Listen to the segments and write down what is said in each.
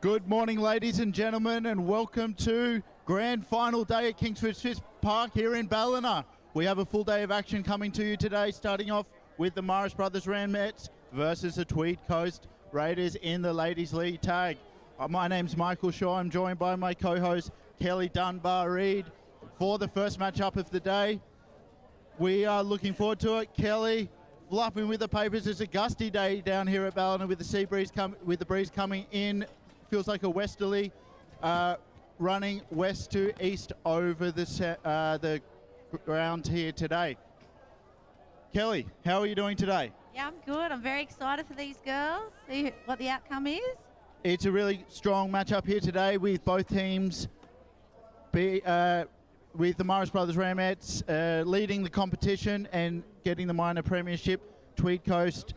Good morning, ladies and gentlemen, and welcome to grand final day at Kingford Swiss Park here in Ballina. We have a full day of action coming to you today, starting off with the Marist brothers Ramettes versus the Tweed Coast Raiders in the Ladies League tag. My name's Michael Shaw. I'm joined by my co-host Kelly Dunbar-Reid for the first matchup of the day. We are looking forward to it. Kelly, fluffing with the papers. It's a gusty day down here at Ballina with the sea breeze with the breeze coming in. Feels like a westerly, running west to east over the ground here today. Kelly, how are you doing today? Yeah, I'm good. I'm very excited for these girls. See what the outcome is. It's a really strong matchup here today with both teams, with the Marist brothers Ramettes leading the competition and getting the minor premiership. Tweed Coast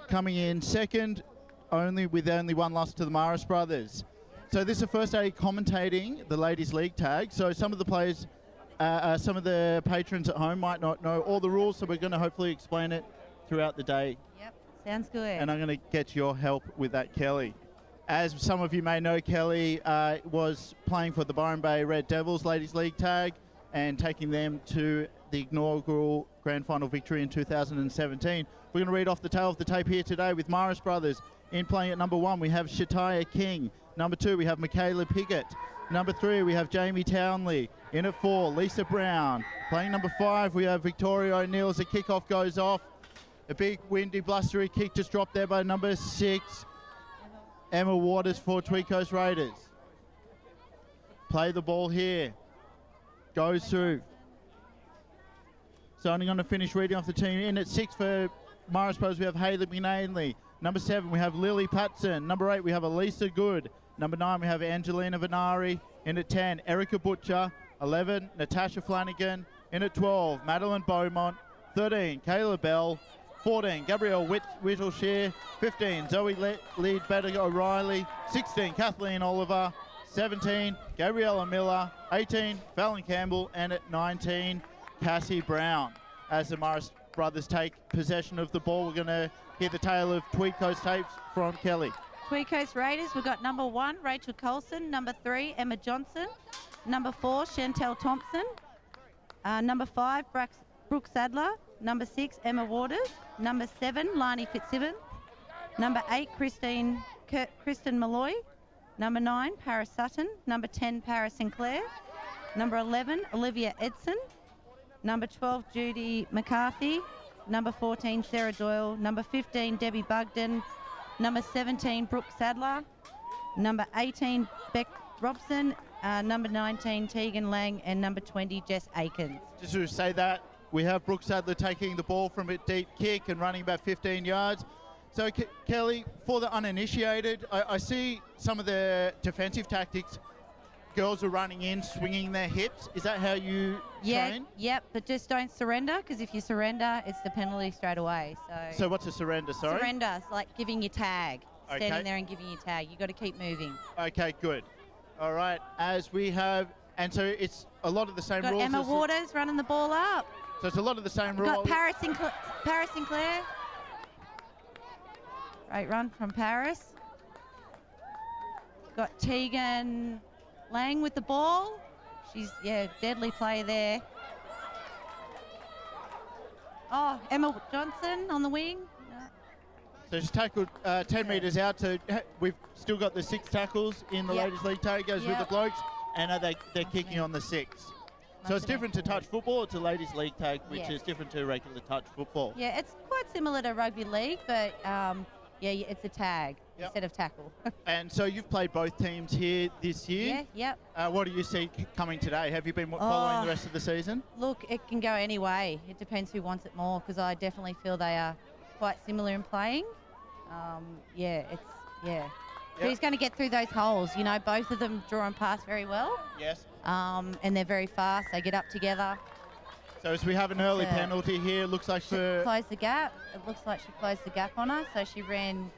coming in second, with only one loss to the Marist brothers. So this is the first day commentating the Ladies League tag. So some of the players, some of the patrons at home might not know all the rules, so we're going to hopefully explain it throughout the day. Yep, sounds good. And I'm going to get your help with that, Kelly. As some of you may know, Kelly was playing for the Byron Bay Red Devils Ladies League tag and taking them to the inaugural grand final victory in 2017. We're going to read off the tail of the tape here today with Marist brothers. In playing at number 1, we have Shataya King. Number 2, we have Michaela Piggott. Number 3, we have Jamie Townley. In at 4, Lisa Brown. Playing number 5, we have Victoria O'Neill as the kickoff goes off. A big, windy, blustery kick just dropped there by number 6, Emma Waters for Tweed Coast Raiders. Play the ball here. Goes through. So I'm going to finish reading off the team. In at 6 for Marist Brothers, we have Hayley McNanley. Number 7, we have Lily Patson. Number 8, we have Elisa Good. Number 9, we have Angelina Venari. In at 10, Erica Butcher. 11, Natasha Flanagan. In at 12, Madeline Beaumont. 13, Kayla Bell. 14, Gabrielle Whittleshire. 15, Zoe Leadbetter O'Reilly. 16, Kathleen Oliver. 17, Gabriella Miller. 18, Fallon Campbell. And at 19, Cassie Brown. As the Marist brothers take possession of the ball, we're going to hear the tale of Tweed Coast tapes from Kelly. Tweed Coast Raiders, we've got number 1, Rachel Colson. Number 3, Emma Johnson. Number 4, Chantel Thompson. Number 5, Brooke Sadler. Number 6, Emma Waters. Number 7, Lani Fitzsimmons. Number 8, Kristen Malloy. Number 9, Paris Sutton. Number 10, Paris Sinclair. Number 11, Olivia Edson. Number 12, Judy McCarthy. Number 14, Sarah Doyle. Number 15, Debbie Bugden. Number 17, Brooke Sadler. Number 18, Beck Robson. Number 19, Tegan Lang. And number 20, Jess Aikens. Just to say that, we have Brooke Sadler taking the ball from a deep kick and running about 15 yards. So, Kelly, for the uninitiated, I see some of the defensive tactics. Girls are running in, swinging their hips. Is that how you train? Yep, but just don't surrender, because if you surrender, it's the penalty straight away. So what's a surrender, sorry? Surrender, it's like giving your tag. Standing there and giving your tag. You've got to keep moving. Okay, good. All right, as we have, and so it's a lot of the same rules. Emma Waters running the ball up. So it's a lot of the same rules. Got Paris Sinclair. Great run from Paris. Got Tegan Lang with the ball. She's, deadly play there. Oh, Emma Johnson on the wing. No. So she's tackled 10 metres out. So we've still got the 6 tackles in the Ladies League tag, goes with the blokes, and they're kicking on the 6. So it's different to touch football. It's a Ladies League tag, which is different to regular touch football. Yeah, it's quite similar to rugby league, but it's a tag instead of tackle. And so you've played both teams here this year. Yeah, yep. What do you see coming today? Have you been following the rest of the season? Look, it can go any way. It depends who wants it more, because I definitely feel they are quite similar in playing. Who's going to get through those holes? You know, both of them draw and pass very well. Yes. And they're very fast. They get up together. So as we have an early penalty here, looks like she closed the gap. It looks like she closed the gap on her, so she ran.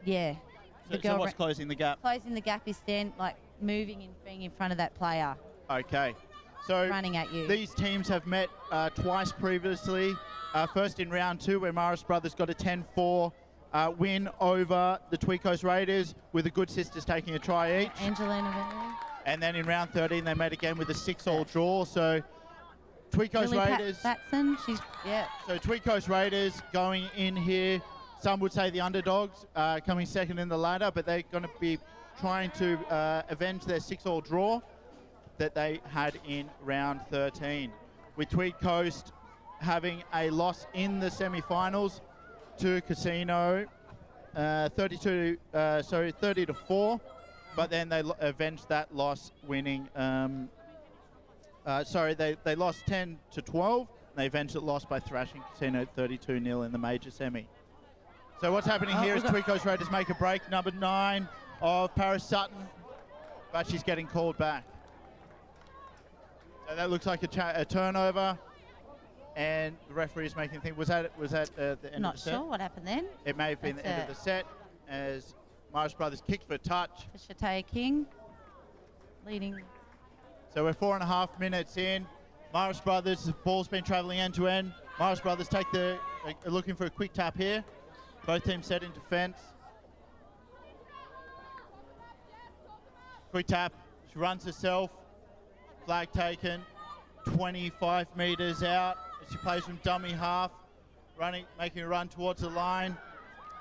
Yeah. So what's closing the gap? Closing the gap is moving and being in front of that player. Okay. So running at you. These teams have met twice previously. First in round 2, where Marist brothers got a 10-4 win over the Tweed Coast Raiders, with the Good Sisters taking a try each. Angelina Vennery. And then in round 13, they made a game with a 6-all draw. So Tweed Coast Lily Raiders. Batson, she's, yeah. So Tweed Coast Raiders going in here. Some would say the underdogs, coming second in the ladder, but they're going to be trying to avenge their 6-all draw that they had in round 13. With Tweed Coast having a loss in the semi-finals to Casino, 30 to 4, but then they avenged that loss, winning. They lost 10 to 12. And they avenged the loss by thrashing Casino 32-0 in the major semi. So what's happening here is Tweed Coast Raiders make a break. Number 9 of Paris Sutton, but she's getting called back. So that looks like a turnover, and the referee is making things. Was that the end of the set? Not sure what happened then. It may have been the end of the set, as Marist brothers kicked for touch. For Shataya King, leading. So we're 4.5 minutes in. Marist brothers, the ball's been travelling end to end. Marist brothers looking for a quick tap here. Both teams set in defence. Quick tap. She runs herself. Flag taken. 25 metres out. She plays from dummy half. Making a run towards the line.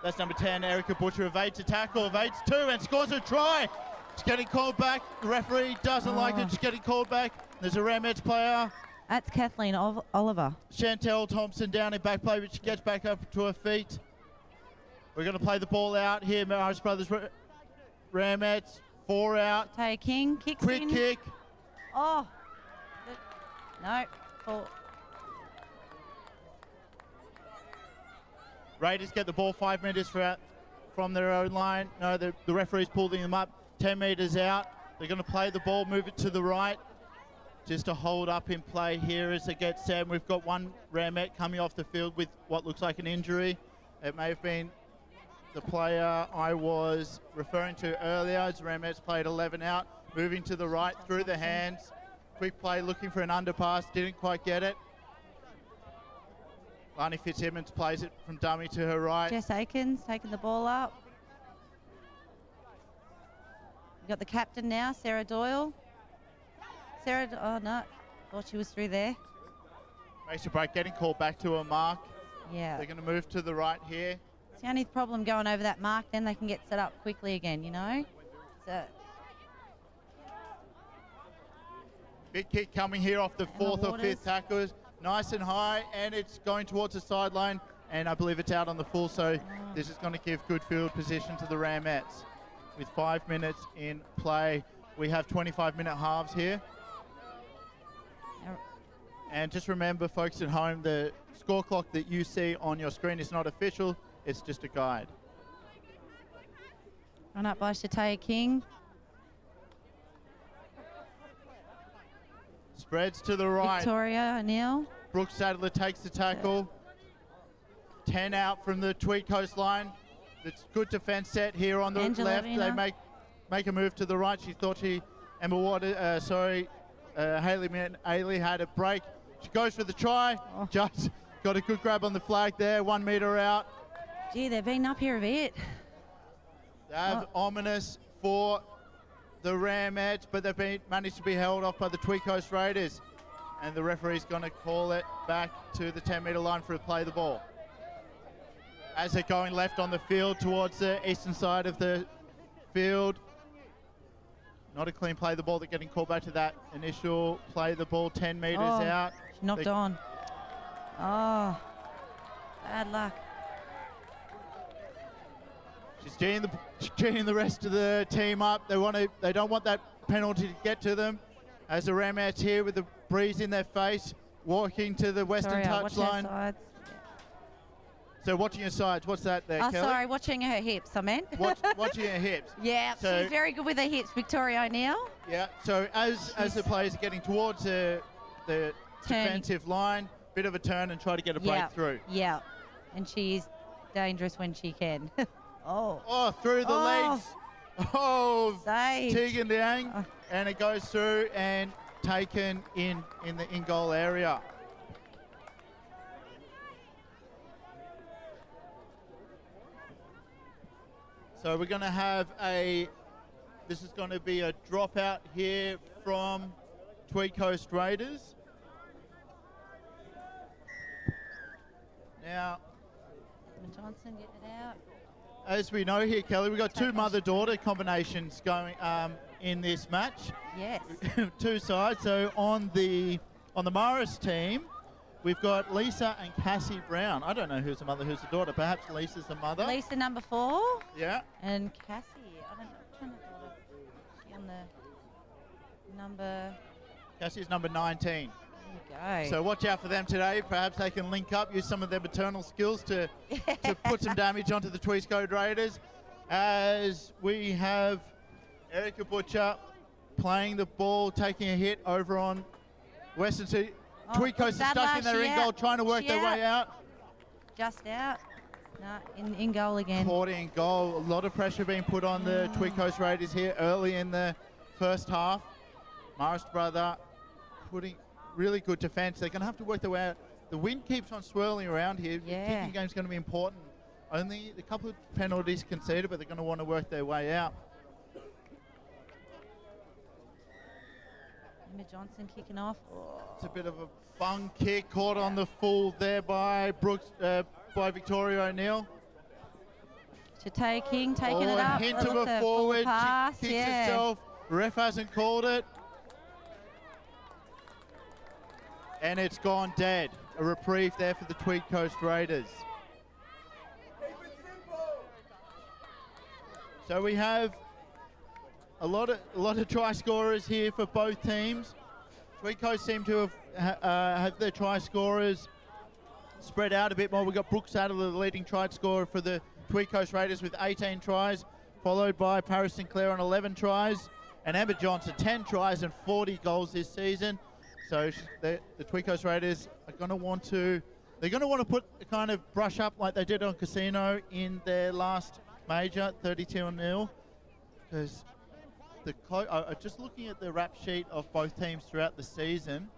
That's number 10, Erica Butcher. Evades a tackle. Evades 2 and scores a try. She's getting called back. The referee doesn't like it. She's getting called back. There's a Ramettes player. That's Kathleen Oliver. Chantel Thompson down in back play, but she gets back up to her feet. We're going to play the ball out here. Marist brothers, Ramettes, 4 out. Shataya King kicks Quick in. kick. Oh. No. 4. Raiders get the ball 5 metres from their own line. No, the referee's pulling them up 10 metres out. They're going to play the ball, move it to the right. Just to hold up in play here as it gets set. We've got one Ramette coming off the field with what looks like an injury. It may have been the player I was referring to earlier, as Ramettes played 11 out. Moving to the right, through the hands. Quick play, looking for an underpass, didn't quite get it. Lani Fitzsimmons plays it from dummy to her right. Jess Aikens taking the ball up. We've got the captain now, Sarah Doyle. Oh no, thought she was through there. Makes a break, getting called back to a mark. Yeah. They're going to move to the right here. It's the only problem going over that mark, then they can get set up quickly again, you know? So. Big kick coming here off the 4th or 5th tackles. Nice and high, and it's going towards the sideline, and I believe it's out on the full, so this is going to give good field position to the Ramettes. With 5 minutes in play, we have 25-minute halves here. And just remember, folks at home, the score clock that you see on your screen is not official, it's just a guide. Run up by Shataya King. Spreads to the right. Victoria O'Neill. Brooke Sadler takes the tackle. 10 out from the Tweed Coast line. It's good defence set here on the left. They make a move to the right. She thought Haley had a break. She goes for the try. Just got a good grab on the flag there. 1 metre out. Gee, they've been up here a bit. They have ominous for the Ramettes, but they've managed to be held off by the Tweed Coast Raiders. And the referee's going to call it back to the 10-metre line for a play the ball. As they're going left on the field towards the eastern side of the field. Not a clean play the ball. They're getting called back to that initial play the ball 10 metres out. She knocked on. Oh, bad luck. She's geeing the rest of the team up. They don't want that penalty to get to them. As the Ramettes here with the breeze in their face, walking to the western touchline. So watching her sides, what's that there, Kelly? Sorry, watching her hips, I meant. Watching her hips. Yeah, so, she's very good with her hips, Victoria O'Neill. Yeah, so as the players are getting towards the defensive line, bit of a turn and try to get a breakthrough. Yeah, and she's dangerous when she can. Oh, through the legs. Oh, saved. Tegan Liang. And it goes through and taken in the in-goal area. So we're going to have this is going to be a dropout here from Tweed Coast Raiders. Now, Johnson getting it out. as we know here, Kelly, we've got two mother-daughter combinations going in this match. Yes. Two sides. So on the Marist team, we've got Lisa and Cassie Brown. I don't know who's the mother, who's the daughter. Perhaps Lisa's the mother. Lisa number 4. Yeah. And Cassie, I don't know which one the daughter. She on the number. Cassie's number 19. There you go. So watch out for them today. Perhaps they can link up, use some of their maternal skills to put some damage onto the Tweed Coast Raiders. As we have Erica Butcher playing the ball, taking a hit over on Western City. Tweed Coast is stuck in their in goal, trying to work their way out. Just out. No, in goal again. Caught in goal. A lot of pressure being put on the Tweed Coast Raiders here early in the first half. Marist brother putting really good defence. They're going to have to work their way out. The wind keeps on swirling around here. The kicking game's going to be important. Only a couple of penalties conceded, but they're going to want to work their way out. Emma Johnson kicking off. Oh. It's a bit of a bung kick caught on the full there by by Victoria O'Neill. King taking it up. A hint of a forward. Pass. She kicks herself. Ref hasn't called it. And it's gone dead. A reprieve there for the Tweed Coast Raiders. So we have a lot of try scorers here for both teams. Tweed Coast seem to have their try scorers spread out a bit more. We've got Brooke Sadler, the leading try scorer for the Tweed Coast Raiders with 18 tries, followed by Paris Sinclair on 11 tries, and Emma Johnson 10 tries and 40 goals this season. So the Tweed Coast Raiders are going to want to put a kind of brush up like they did on Casino in their last major, 32-0, because just looking at the rap sheet of both teams throughout the season,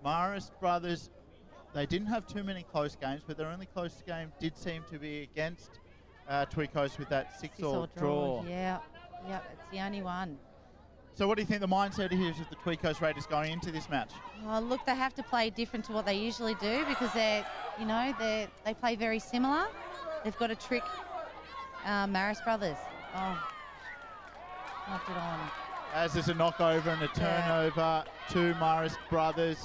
Marist brothers, they didn't have too many close games, but their only close game did seem to be against Tweed Coast with that 6-all draw. Yeah, it's the only one. So what do you think the mindset is of the Tweed Coast Raiders going into this match? Oh, look, they have to play different to what they usually do because they play very similar. They've got to trick Marist brothers. Oh, knocked it on. As there's a knockover and a turnover to Marist brothers.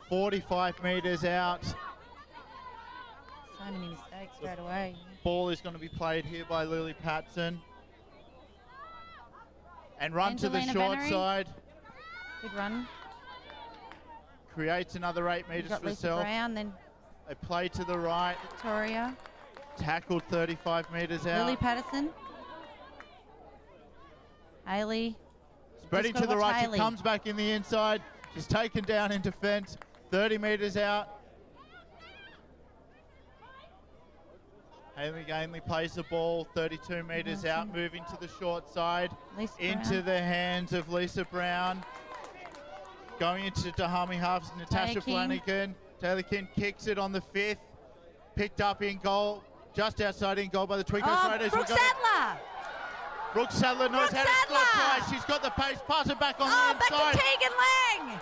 45 metres out. So many mistakes straight away. Ball is going to be played here by Lily Patson. And run to the short side. Good run. Creates another 8 metres for herself. Brown, then they play to the right. Victoria. Tackled 35 metres out. Lily Patterson. Haley. Spreading to the right. She comes back in the inside. She's taken down in defence. 30 metres out. Haley Gainley plays the ball 32 metres out, moving to the short side. Into the hands of Lisa Brown. Going into Dahami Halves, Natasha Flanagan. Taylor King kicks it on the 5th. Picked up in goal, just outside in goal by the Tweed Coast Raiders. Brooke Sadler! Brooke Sadler knows how to score twice. She's got the pace, pass it back on the inside. Back to Tegan Lang!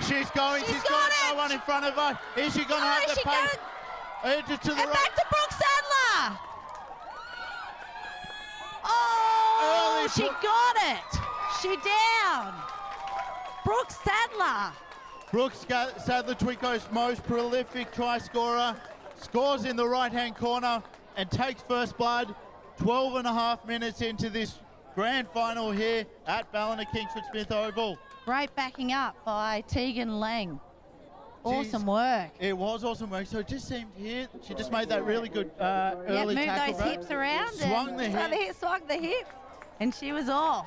She's going, she's got no one in front of her. Is she going to have the pace? To the right. Back to Brooke Sadler! Oh, she got it! She down! Brooke Sadler! Brooke Sadler, Tweed Coast's most prolific try scorer, scores in the right-hand corner and takes first blood. 12 and a half minutes into this grand final here at Ballina Kingford Smith Oval. Great backing up by Tegan Lang. Awesome work. It was awesome work. So it just seemed here, she just made that really good early tackle. Moved those hips around. Swung the hips. Swung the hips. And she was off.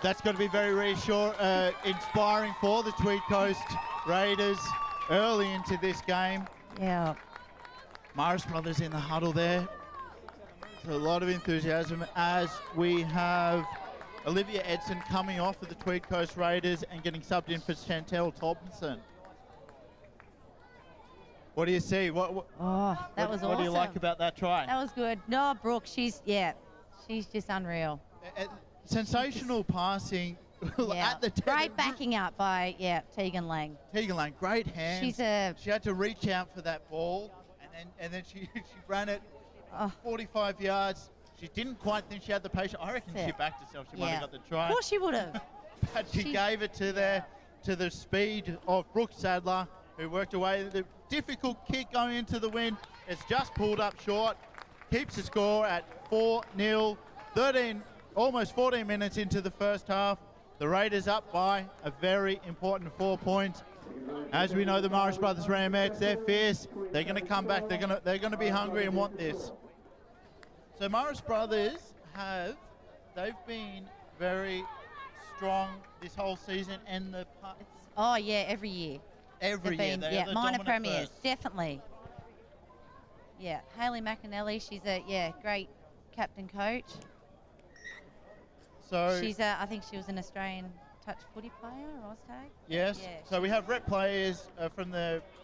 That's going to be very inspiring for the Tweed Coast Raiders early into this game. Yeah. Marist brothers in the huddle there. So a lot of enthusiasm as we have Olivia Edson coming off for the Tweed Coast Raiders and getting subbed in for Chantel Thompson. What do you see? What That was awesome. What do you like about that try? That was good. No, Brooke, she's just unreal. Sensational passing at the great backing up by Tegan Lang. Tegan Lang, great hands. She had to reach out for that ball, and then she ran it 45 yards. She didn't quite think she had the patience. I reckon she backed herself. She might have got the try. Of course she would have. But she gave it to the speed of Brooke Sadler, who worked away. The difficult kick going into the wind. It's just pulled up short. Keeps the score at 4-0. Almost 14 minutes into the first half. The Raiders up by a very important 4 points. As we know, the Marist brothers Ramettes, they're fierce. They're going to come back. They're going to be hungry and want this. So Marist brothers they've been very strong this whole season, and every year. Every year, they are the minor dominant premiers, first. definitely. Yeah, Hayley McAnally, she's a great captain coach. So she's I think she was an Australian touch footy player, Oztag. Yes. Yeah, so we have rep players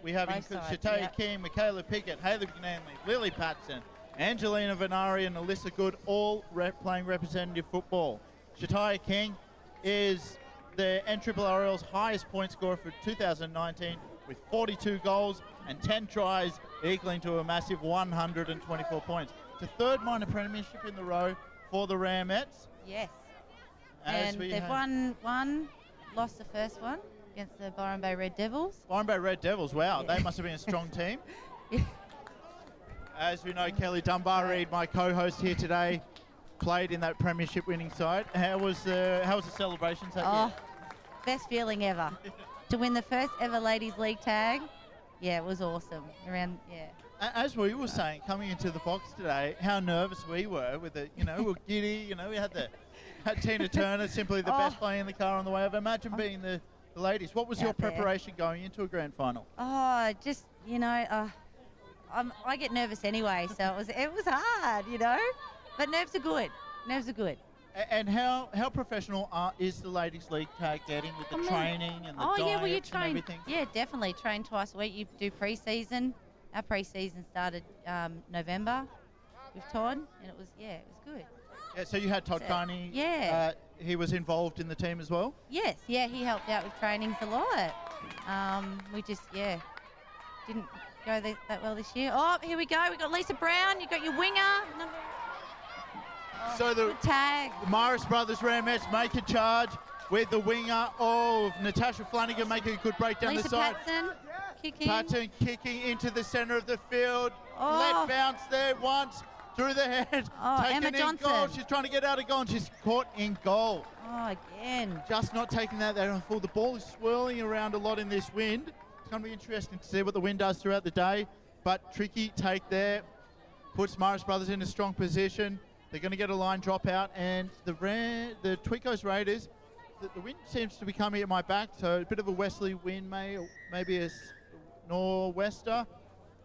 we have both sides, Shataya King, Michaela Pickett, Hayley McAnally, Lily Patson, Angelina Venari, and Alyssa Good, all playing representative football. Shataya King is the NRRRL's highest point scorer for 2019 with 42 goals and 10 tries, equaling to a massive 124 points. It's a third minor premiership in the row for the Ramettes. Yes. And they've won one, lost the first one against the Byron Bay Red Devils. Byron Bay Red Devils, wow, they must have been a strong team. As we know, Kelly Dunbar-Reid, my co-host here today, played in that premiership winning side. How was the celebrations that year? Best feeling ever. To win the first ever Ladies League tag, it was awesome. As we were saying, coming into the box today, how nervous we were with it. We were giddy. We had Tina Turner, simply the best player in the car on the way over. Imagine being the ladies. What was your preparation going into a grand final? I get nervous anyway, so it was hard, But nerves are good. Nerves are good. And how professional is the Ladies League tag getting with the training and the diets and everything? Yeah, definitely. Train twice a week. You do pre-season. Our pre-season started November with Todd, and it was good. Yeah, so you had Todd Carney. Yeah. He was involved in the team as well? Yes, he helped out with trainings a lot. We just, didn't go that well this year. Oh, here we go. We got Lisa Brown. You got your winger. So the tag. Marist brothers Ramettes make a charge with the winger of Natasha Flanagan making a good break down Lisa the side. Patson kicking into the centre of the field. Oh. Let bounce there once through the head. Taken Emma in Johnson. goal. She's trying to get out of goal and she's caught in goal. Oh, again. Just not taking that there on full. The ball is swirling around a lot in this wind. It's going to be interesting to see what the wind does throughout the day. But tricky take there. Puts Marist brothers in a strong position. They're going to get a line drop out, and the Tweed Coast Raiders, the wind seems to be coming at my back, so a bit of a westerly wind, maybe a nor'wester,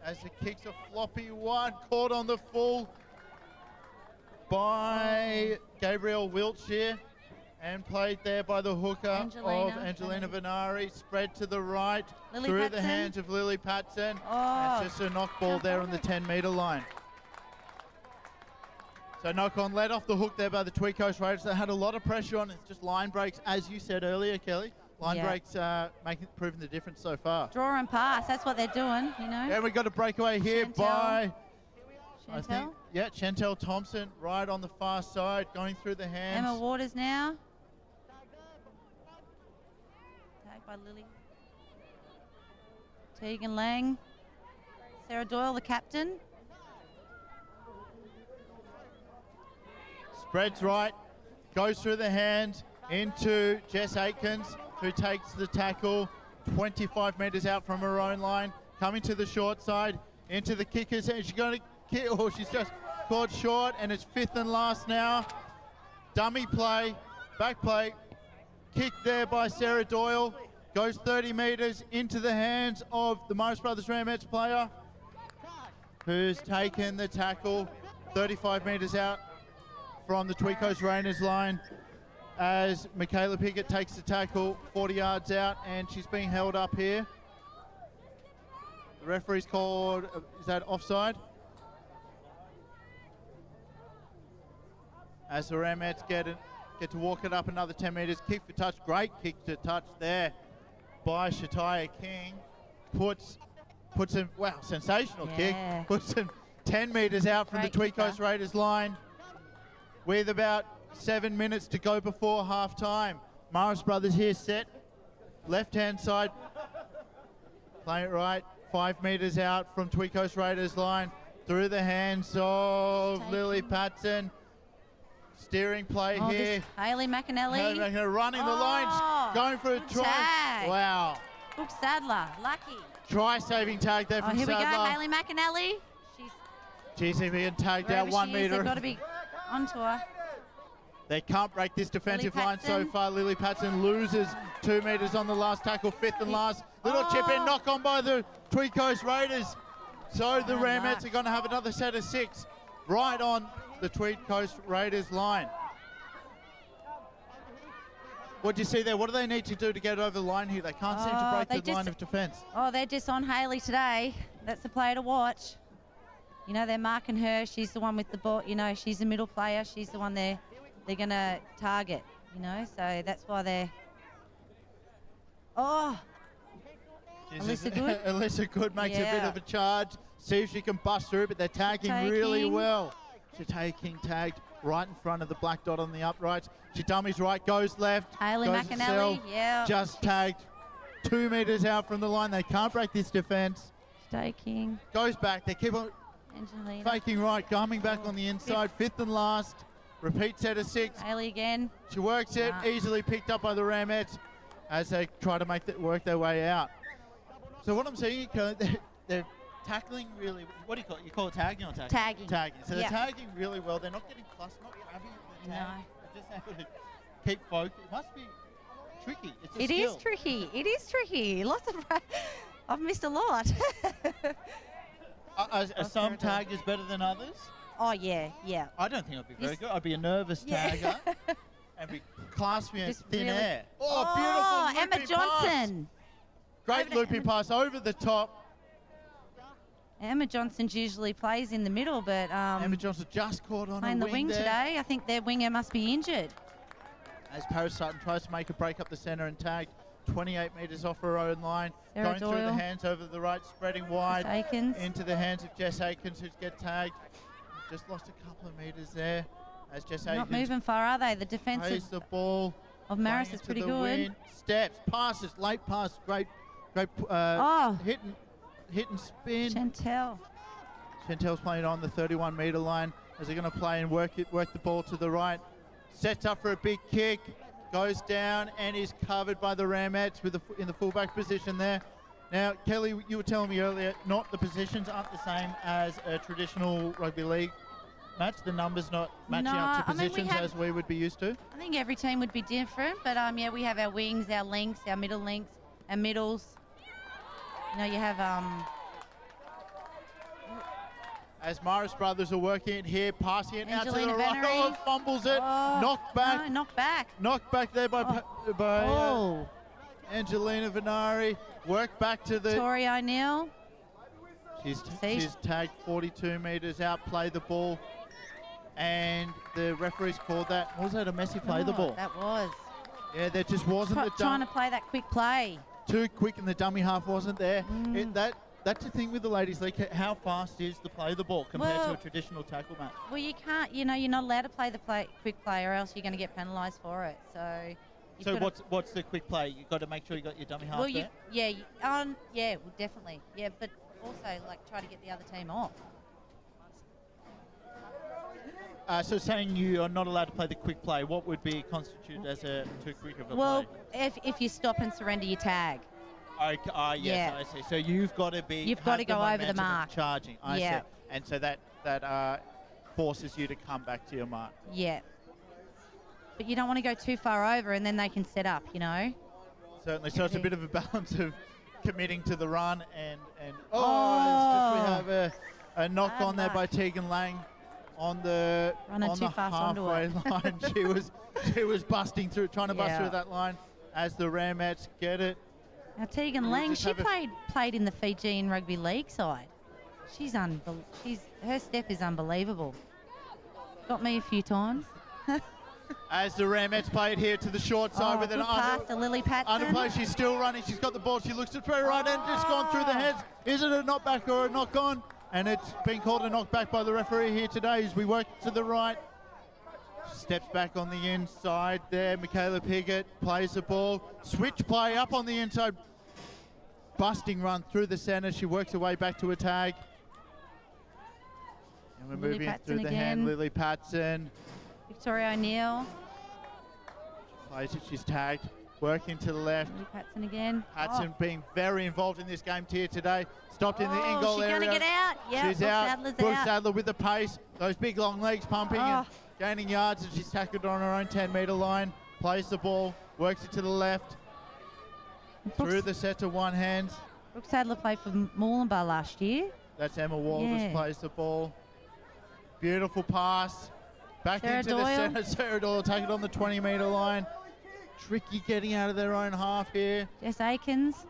as it kicks a floppy one, caught on the full by Gabrielle Wiltshire, and played there by the hooker of Angelina Venari, spread to the right, through the hands of Lily Patson, and just a knock ball there on the 10-metre line. So knock on, led off the hook there by the Tweed Coast Raiders. They had a lot of pressure on. It's just line breaks, as you said earlier, Kelly. Line breaks proving the difference so far. Draw and pass, that's what they're doing, Yeah, we got a breakaway here by Chantel. Chantel Thompson, right on the far side, going through the hands. Emma Waters now. Tagged by Lily. Tegan Lang. Sarah Doyle, the captain. Spreads right, goes through the hands into Jess Aikens, who takes the tackle 25 metres out from her own line, coming to the short side, into the kickers, and she's going to kick, she's just caught short, and it's fifth and last now. Dummy play, back play, kick there by Sarah Doyle, goes 30 metres into the hands of the Marist Brothers Ramettes player, who's taken the tackle 35 metres out from the Tweed Coast Raiders line, as Michaela Pickett takes the tackle 40 yards out, and she's being held up here. The referee's called, is that offside? As the Ramettes get to walk it up another 10 metres. Kick for touch, great kick to touch there by Shataya King. Puts him, wow, sensational kick. Puts him 10 metres out from the Tweed Coast Raiders line with about 7 minutes to go before half time. Marist brothers here set, left-hand side, play it right, 5 metres out from Tweed Coast Raiders line, through the hands of Lily Patson. Steering play here. Hayley McAnally. Running the lines, going for a try. Tag. Wow. Brooke Sadler, lucky. Try-saving tag there from Sadler. Here we go, Hayley McAnally. She's being tagged out 1 metre. They've got to be onto her. They can't break this defensive line so far. Lily Patson loses 2 metres on the last tackle, fifth and last. Little chip in, knock on by the Tweed Coast Raiders. So the Ramettes are going to have another set of 6 right on the Tweed Coast Raiders line. What do you see there? What do they need to do to get over the line here? They can't seem to break the line of defence. Oh, they're just on Hayley today. That's the player to watch. You know, they're marking her. She's the one with the ball. You know, she's the middle player. She's the one they're going to target, you know. So that's why they're... Oh! Alyssa Good? Alyssa Good makes a bit of a charge. See if she can bust through, but they're tagging really well. Shataya King tagged right in front of the black dot on the uprights. She dummies right, goes left. Hayley McAnally, just tagged 2 metres out from the line. They can't break this defence. Shataya King. Goes back. They keep on faking right, coming back on the inside. Fifth and last. Repeat set of 6. Hayley again. She works it, easily picked up by the Ramettes as they try to work their way out. So what I'm seeing, they're tackling really. What do you call it? You call it tagging or tagging? Tagging. Tagging. So they're tagging really well. They're not getting fussed, not grabbing the tag. They're just able to keep focused. It must be tricky. It's a skill. It is tricky. It is tricky. Lots of... I've missed a lot. Are some taggers better than others? Oh, yeah. I don't think I'd be very good. I'd be a nervous tagger and be clasping in thin air. Oh, beautiful Emma Johnson. Pass. Great looping pass over the top. Emma Johnson usually plays in the middle, but Emma Johnson just caught on playing the wing today. I think their winger must be injured. As Paris Sutton tries to make a break up the centre and tagged 28 metres off her own line, going through the hands over the right, spreading wide into the hands of Jess Aikens, who's get tagged. Just lost a couple of metres there as Jess Aikens. Not moving far, are they? The defence the ball of Marist is pretty good. Wind. Steps, passes, late pass, great hit and spin. Chantel's playing on the 31 metre line as they're going to play and work the ball to the right. Sets up for a big kick, goes down and is covered by the Ramettes in the fullback position there. Now, Kelly, you were telling me earlier, the positions aren't the same as a traditional rugby league match. The numbers not matching up to positions as we would be used to. I think every team would be different, but we have our wings, our lengths, our middle lengths, our middles. You know, you have as Marist brothers are working it here, passing it out to the Angelina right. Venery. Fumbles it. Knocked back. No, knocked back. Knocked back there by Angelina Venari. Work back to the... Tori O'Neill. She's tagged 42 metres out, play the ball. And the referee's called that. Was that a messy play the ball? That was. Yeah, there just wasn't the... Trying to play that quick play. Too quick and the dummy half wasn't there. That's the thing with the ladies league. How fast is the play the ball compared to a traditional tackle match? Well, you can't. You know, you're not allowed to play the quick play, or else you're going to get penalised for it. So what's the quick play? You've got to make sure you got your dummy half there. Definitely. Yeah, but also try to get the other team off. So saying you are not allowed to play the quick play, what would be constituted as a too quick of a play? Well, if you stop and surrender your tag. Yes, I see. So you've got to be... You've got to go over the mark. Charging, I see. And so that forces you to come back to your mark. Yeah. But you don't want to go too far over and then they can set up, you know? Certainly. So it's a bit of a balance of committing to the run and we have a knock on there by Tegan Lang on the halfway line. She was busting through, trying to bust through that line as the Ramettes get it. Now Tegan Lang, she played in the Fijian rugby league side. Her step is unbelievable. Got me a few times. As the Ramettes play it here to the short side with an pass to Lily Patson. underplay. She's still running. She's got the ball. She looks to throw right and just gone through the heads. Is it a knockback or a knock on? And it's been called a knockback by the referee here today as we work to the right. Steps back on the inside there. Michaela Piggott plays the ball. Switch play up on the inside. Busting run through the centre. She works her way back to a tag. And we're Lily moving Patson through the again. hand. Lily Patson. Victoria O'Neill. Plays it. She's tagged. Working to the left. Lily Patson again. Patson being very involved in this game here today. Stopped in the in-goal area. She's going to get out. Yeah, she's out. Sadler's Brooke out. Sadler with the pace. Those big long legs pumping and gaining yards as she's tackled on her own 10-metre line. Plays the ball. Works it to the left. Through the set to one hand. Brooke Sadler played for Moolumbar last year. That's Emma Walters plays the ball. Beautiful pass. Back Sarah into Doyle. the centre. Sarah Doyle take it on the 20-metre line. Tricky getting out of their own half here. Jess Aikens.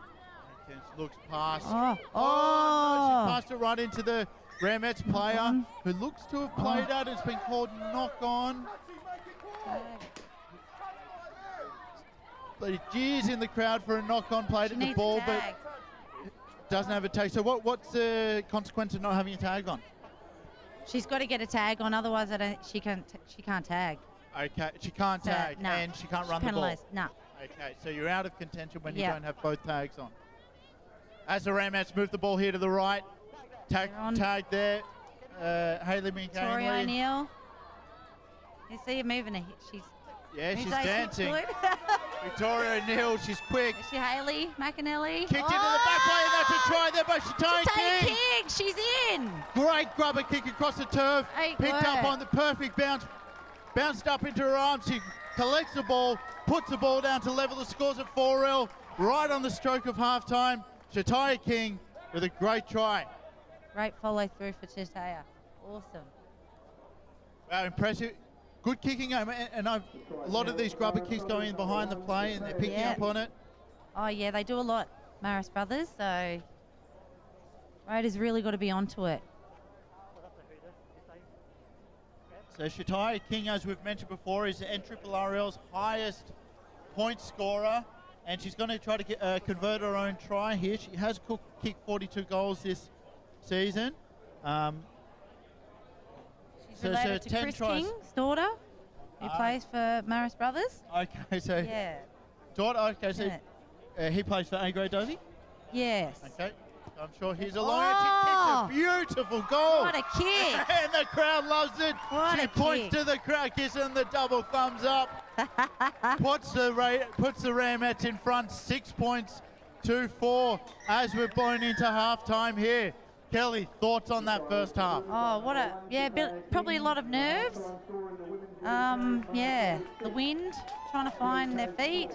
Aikens looks past. Oh. No, she passed it right into the Ramettes player who looks to have played out. It's been called knock on. But jeers in the crowd for a knock on played at the ball, but doesn't have a tag. So what's the consequence of not having a tag on? She's got to get a tag on, otherwise she can't tag. Okay, she can't tag and she can't run the ball. No. Okay, so you're out of contention when you don't have both tags on. As the Ramettes move the ball here to the right, tag there. Hayley Victoria McGinley. O'Neill. You see her moving. She's dancing. Victoria O'Neill, she's quick. Is she Hayley McAnally? Kicked into the back play, and that's a try there by Shatai King. She's in. Great grubber kick across the turf. Picked up on the perfect bounce. Bounced up into her arms. She collects the ball, puts the ball down to level the scores at 4-0. Right on the stroke of halftime. Shatai King with a great try. Great follow through for Shatai. Awesome. Wow, impressive. Good kicking game, and a lot of these grubber kicks going in behind the play, and they're picking up on it. Oh yeah, they do a lot, Marist brothers. So Raiders really got to be onto it. So Shatai King, as we've mentioned before, is NRRRL's highest point scorer, and she's going to try to convert her own try here. She has kicked 42 goals this season. She's related to Chris King's daughter, who plays for Marist Brothers. Okay, so daughter. Okay, so he plays for A grade, does he? Yes. Okay, I'm sure he's along. And she kicks a beautiful goal. What a kick! And the crowd loves it. She points to the crowd, gives them the double thumbs up. puts the Ramettes in front, 6 points to 4 as we're blown into halftime here. Kelly, thoughts on that first half? Oh, probably a lot of nerves. The wind, trying to find their feet.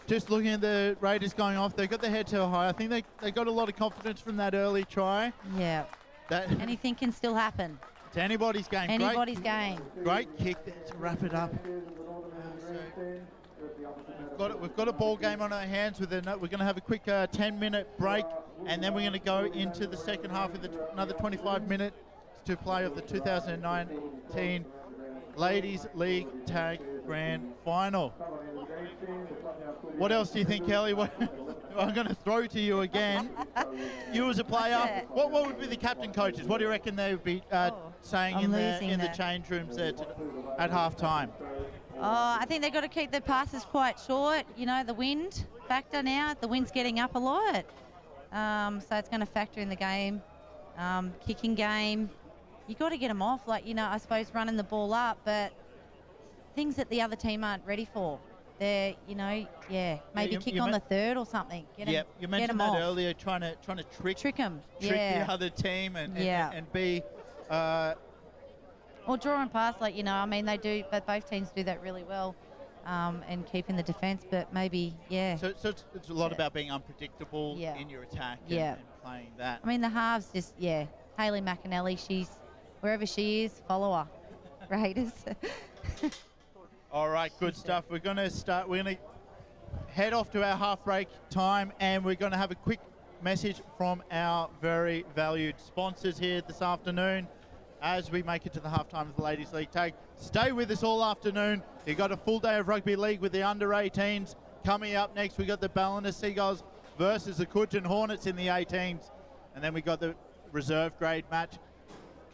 Just looking at the Raiders going off, they got their head too high. I think they got a lot of confidence from that early try. Yeah. Anything can still happen. It's anybody's game. Anybody's game. Great kick there to wrap it up. We've got a ball game on our hands. We're going to have a quick 10-minute break, and then we're going to go into the second half with another 25 minutes to play of the 2019 Ladies League Tag Grand Final. What else do you think, Kelly? I'm going to throw to you again. You as a player, what would be the captain coaches? What do you reckon they would be saying in the change rooms there at half time? I think they've got to keep their passes quite short. You know, the wind factor now. The wind's getting up a lot. So it's going to factor in the game. Kicking game. You got to get them off, I suppose running the ball up, but things that the other team aren't ready for. They're, maybe kick on the third or something. You mentioned that earlier, trying to trick them, the other team and be. Or draw and pass, they do, but both teams do that really well, and keeping the defence, but maybe, So it's a lot about being unpredictable in your attack and playing that. The halves just, Hayley McAnally, wherever she is, follow her. Raiders. All right, good stuff. We're going to head off to our half break time, and we're going to have a quick message from our very valued sponsors here this afternoon as we make it to the halftime of the Ladies League Tag. Stay with us all afternoon. You've got a full day of rugby league with the under-18s. Coming up next, we got the Ballina Seagulls versus the Coogin Hornets in the 18s. And then we got the reserve grade match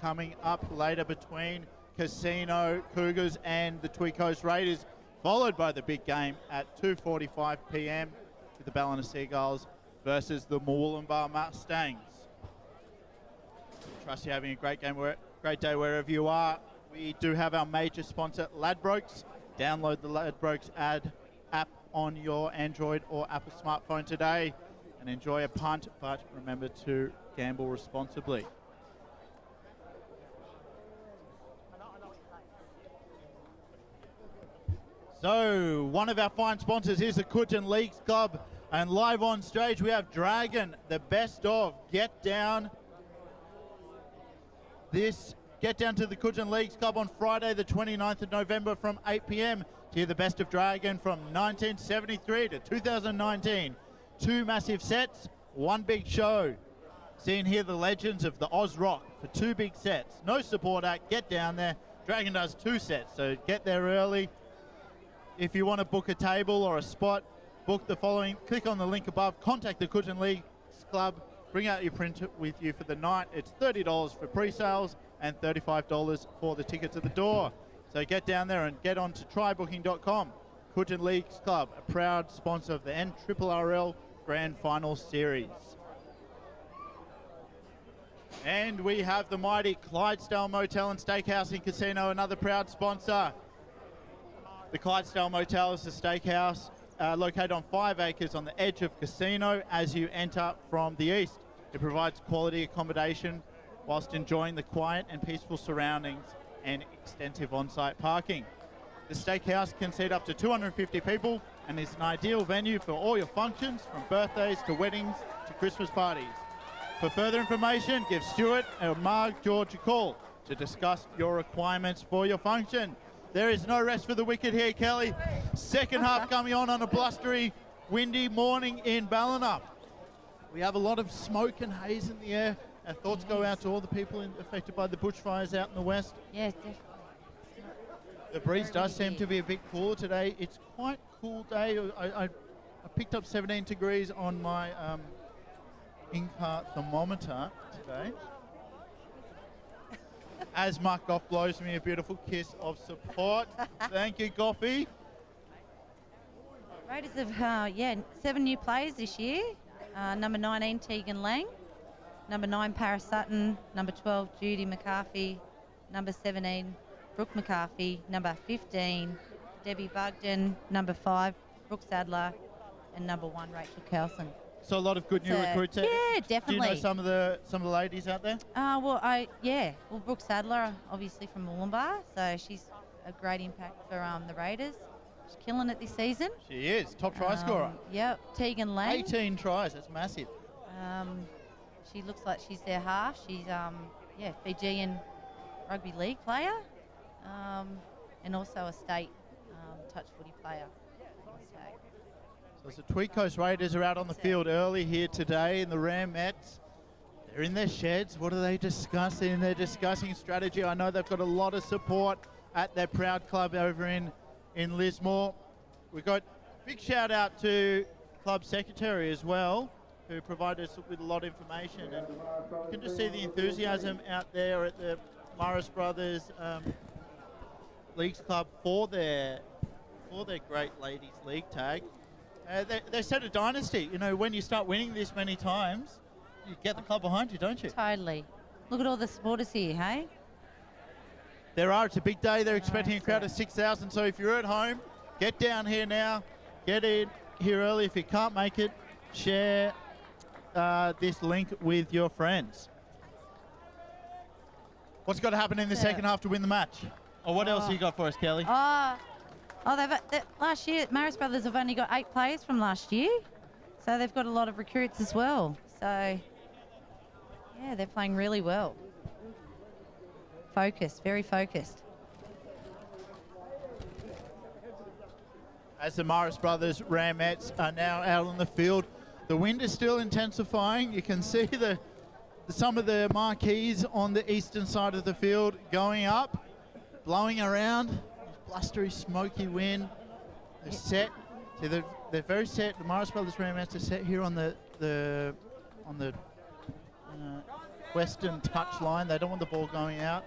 coming up later between Casino Cougars and the Tweed Coast Raiders, followed by the big game at 2:45 p.m. with the Ballina Seagulls versus the Mooloolaba Mustangs. Trust you're having a great day wherever you are. We do have our major sponsor, Ladbrokes. Download the Ladbrokes app on your Android or Apple smartphone today and enjoy a punt, but remember to gamble responsibly. So, one of our fine sponsors is the Coogin Leagues Club, and live on stage we have Dragon, the best of. Get down to the Coogin Leagues Club on Friday the 29th of November from 8 p.m. to hear the best of Dragon from 1973 to 2019. 2 massive sets, 1 big show. See and hear the legends of the Oz Rock for 2 big sets. No support act, get down there. Dragon does 2 sets, so get there early. If you want to book a table or a spot, book the following. Click on the link above, contact the Coogin Leagues Club, bring out your printer with you for the night. It's $30 for pre-sales and $35 for the tickets at the door. So get down there and get on to trybooking.com. Coogin Leagues Club, a proud sponsor of the NRRRL Grand Final Series. And we have the mighty Clydesdale Motel and Steakhouse and Casino, another proud sponsor. The Clydesdale Motel is a steakhouse located on 5 acres on the edge of Casino as you enter from the east. It provides quality accommodation whilst enjoying the quiet and peaceful surroundings and extensive on-site parking. The steakhouse can seat up to 250 people and is an ideal venue for all your functions, from birthdays to weddings to Christmas parties. For further information, give Stuart or Mark George a call to discuss your requirements for your function. There is no rest for the wicked here, Kelly. Second half coming on a blustery, windy morning in Ballina. We have a lot of smoke and haze in the air. Our thoughts go out to all the people affected by the bushfires out in the west. Yes, definitely. The breeze does seem to be a bit cooler today. It's quite a cool day. I picked up 17 degrees on my in-car thermometer today. As Mark Goff blows me a beautiful kiss of support. Thank you, Goffy. Raiders have, 7 new players this year. Number 19, Tegan Lang. Number 9, Paris Sutton. Number 12, Judy McCarthy. Number 17, Brooke McCarthy. Number 15, Debbie Bugden. Number 5, Brooke Sadler. And number 1, Rachel Kelson. So a lot of good new recruits. Yeah, definitely. Do you know some of the ladies out there? Well, Brooke Sadler, obviously from Mooloolaba, so she's a great impact for the Raiders. She's killing it this season. She is top try scorer. Yep, Tegan Lang. 18 tries. That's massive. She looks like she's their half. She's Fijian rugby league player, and also a state touch footy player. So the Tweed Coast Raiders are out on the field early here today in the Ramettes. They're in their sheds. What are they discussing? They're discussing strategy. I know they've got a lot of support at their proud club over in Lismore. We've got a big shout out to club secretary as well, who provided us with a lot of information. And you can just see the enthusiasm out there at the Marist Brothers Leagues Club for their great ladies league tag. They set a dynasty. You know, when you start winning this many times, you get the club behind you, don't you? Totally. Look at all the supporters here, hey? There are. It's a big day. They're expecting a crowd of 6,000. So if you're at home, get down here now. Get in here early. If you can't make it, share this link with your friends. What's got to happen in the second half to win the match? Or what else have you got for us, Kelly? Last year, Marist Brothers have only got 8 players from last year. So they've got a lot of recruits as well. So, yeah, they're playing really well. Focused, very focused. As the Marist brothers Ramettes are now out on the field. The wind is still intensifying. You can see some of the marquees on the eastern side of the field going up, blowing around. Blustery, smoky wind. They're set. See, they're very set. The Marist brothers Ramettes are set here on the western touch line. They don't want the ball going out.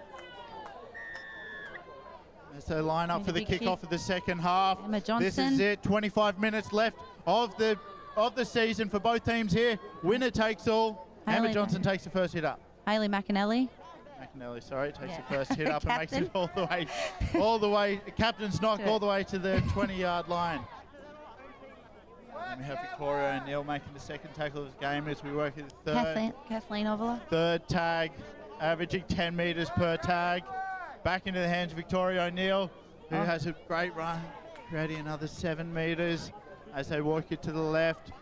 As they line up for the kickoff of the second half. This is it. 25 minutes left of the season for both teams here. Winner takes all. Emma Johnson takes the first hit up. Hayley McAnally. Takes the first hit up and makes it all the way. Captain's knock all the way to the 20-yard line. And we have Victoria O'Neill making the second tackle of the game as we work at the Kathleen Ovala. Third tag, averaging 10 metres per tag. Back into the hands of Victoria O'Neill, who has a great run, creating another 7 metres as they walk it to the left.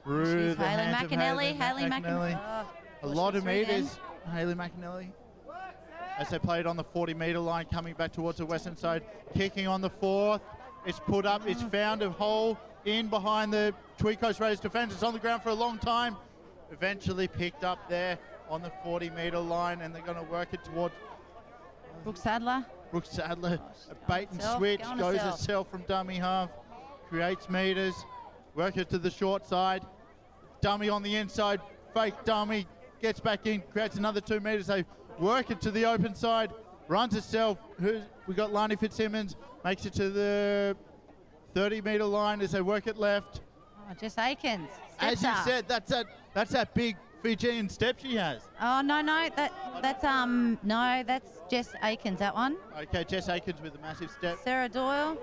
Through the hands of Hayley McAnally. A lot of metres, Hayley McAnally. As they play it on the 40-metre line, coming back towards the western side, kicking on the 4th. It's put up, it's found a hole in behind the Tweed Coast Raiders defence. It's on the ground for a long time. Eventually picked up there on the 40-metre line, and they're going to work it towards Brooke Sadler, a bait and switch, goes herself from dummy half, creates meters, work it to the short side, dummy on the inside, fake dummy, gets back in, creates another 2 meters, they work it to the open side, runs herself, we got Lani Fitzsimmons, makes it to the 30-meter line as they work it left. Jess Aikens. As you said, that's that big Fijian step she has. Oh no, that's Jess Aikens, that one. Okay, Jess Aikens with a massive step. Sarah Doyle.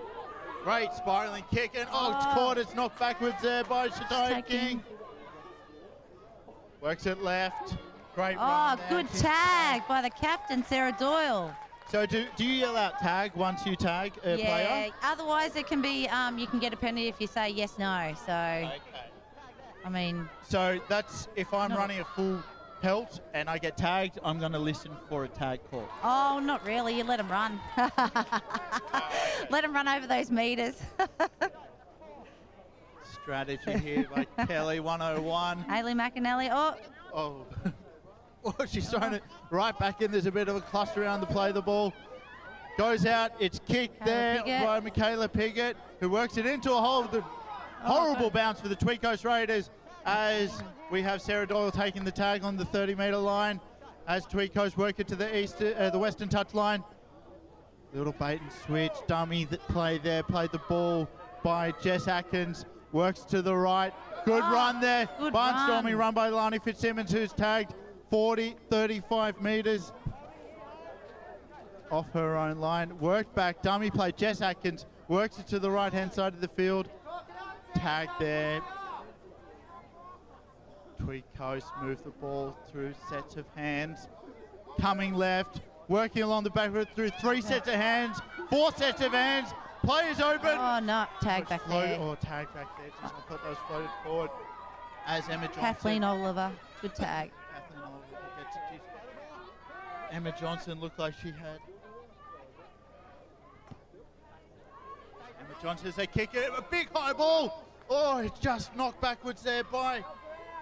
Great spiraling kick, and it's caught. It's knocked backwards there by Shatoya King. Works it left. Great run there. Good tag by the captain, Sarah Doyle. So do you yell out tag once you tag a player? Yeah. Otherwise, it can be you can get a penalty if you say yes, no. So. Okay. I mean. So that's if I'm running a full pelt and I get tagged, I'm going to listen for a tag call. Oh, not really. You let them run. Let them run over those meters. Strategy here by Kelly, 101. Hayley McAnally. Oh, she's thrown it right back in. There's a bit of a cluster around to play the ball. Goes out. It's kicked by Michaela Piggott, who works it into a hole. Horrible bounce for the Tweed Coast Raiders as we have Sarah Doyle taking the tag on the 30-meter line as Tweed Coast work it to the western touch line. Little bait and switch, dummy that played the ball by Jess Atkins, works to the right. Good run there. Barnstorming run by Lani Fitzsimmons, who's tagged 35 metres off her own line. Worked back, dummy play, Jess Atkins works it to the right-hand side of the field. Tag there. Tweed Coast move the ball through sets of hands. Coming left, working along the back through 3 sets of hands, 4 sets of hands. Players open. Oh no, tag back there. Tag back there. I thought that was floated forward as Emma Johnson. Kathleen Oliver, good tag. Kathleen Oliver gets it. Emma Johnson looked like she had. Emma Johnson as they kick it, a big high ball. Oh, it's just knocked backwards there by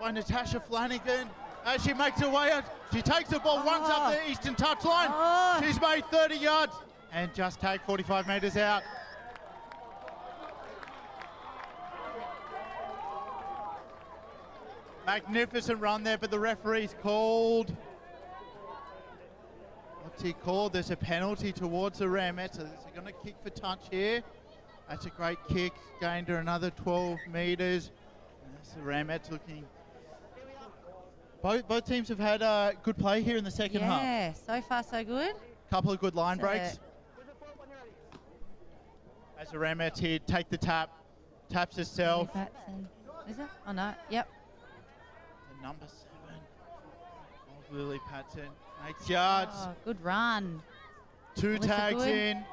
Natasha Flanagan. As she makes her way out, she takes the ball, runs up the eastern touch line. She's made 30 yards and just tagged 45 metres out. Magnificent run there, but the referee's called. What's he called? There's a penalty towards the Ramettes. So they're going to kick for touch here. That's a great kick. Gained her another 12 metres. That's the Ramettes looking. Both teams have had good play here in the second half. Yeah, so far so good. Couple of good line breaks. As the Ramettes here take the tap. Taps herself. Is it? Oh no, yep. The number 7 of Lily Patson. 8 yards. Oh, good run. 2 tags in.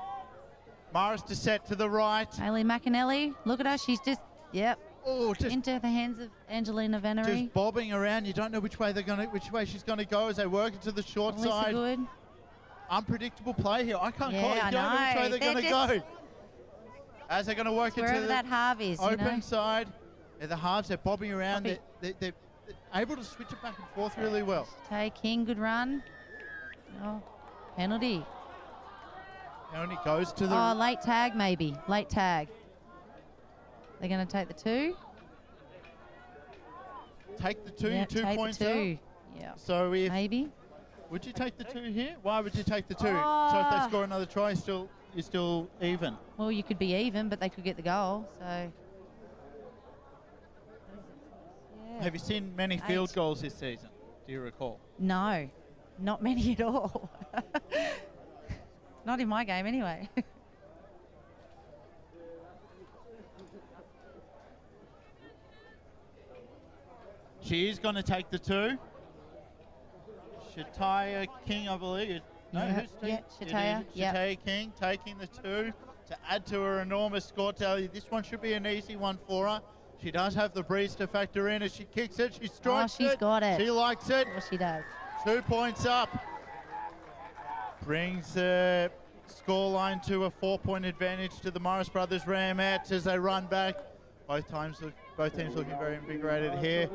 Marist is set to the right. Hayley McAnally, look at her. She's just into the hands of Angelina Venery. Just bobbing around. You don't know which way she's gonna go as they work into the short side. Good. Unpredictable play here. I can't call it. You don't know which way they're gonna go. As they're going to work Wherever into that the half is, open side. The halves, they're bobbing around. Copy. They're able to switch it back and forth really well. Tay King, good run. Oh, penalty. Penalty goes to the... Oh, late tag maybe. Late tag. They're going to take the 2. Take the 2, Yeah, two take points the 2. out. Yeah. So if... Maybe. Would you take the 2 here? Why would you take the 2? So if they Oh. score another try, you're still even. Well, you could be even, but they could get the goal. So. Yeah. Have you seen many field 8. goals this season? Do you recall? No, not many at all. Not in my game anyway. She is going to take the 2. Shataya King, I believe. No, Yeah, who's taking? Shataya. Yeah. Shataya King taking the 2 to add to her enormous score tally. This one should be an easy one for her. She does have the breeze to factor in as she kicks it. She strikes it. She's got it. She likes it. Well, she does. 2 points up. Brings the scoreline to a 4-point advantage to the Marist brothers Ramettes as they run back. Both teams looking very invigorated here.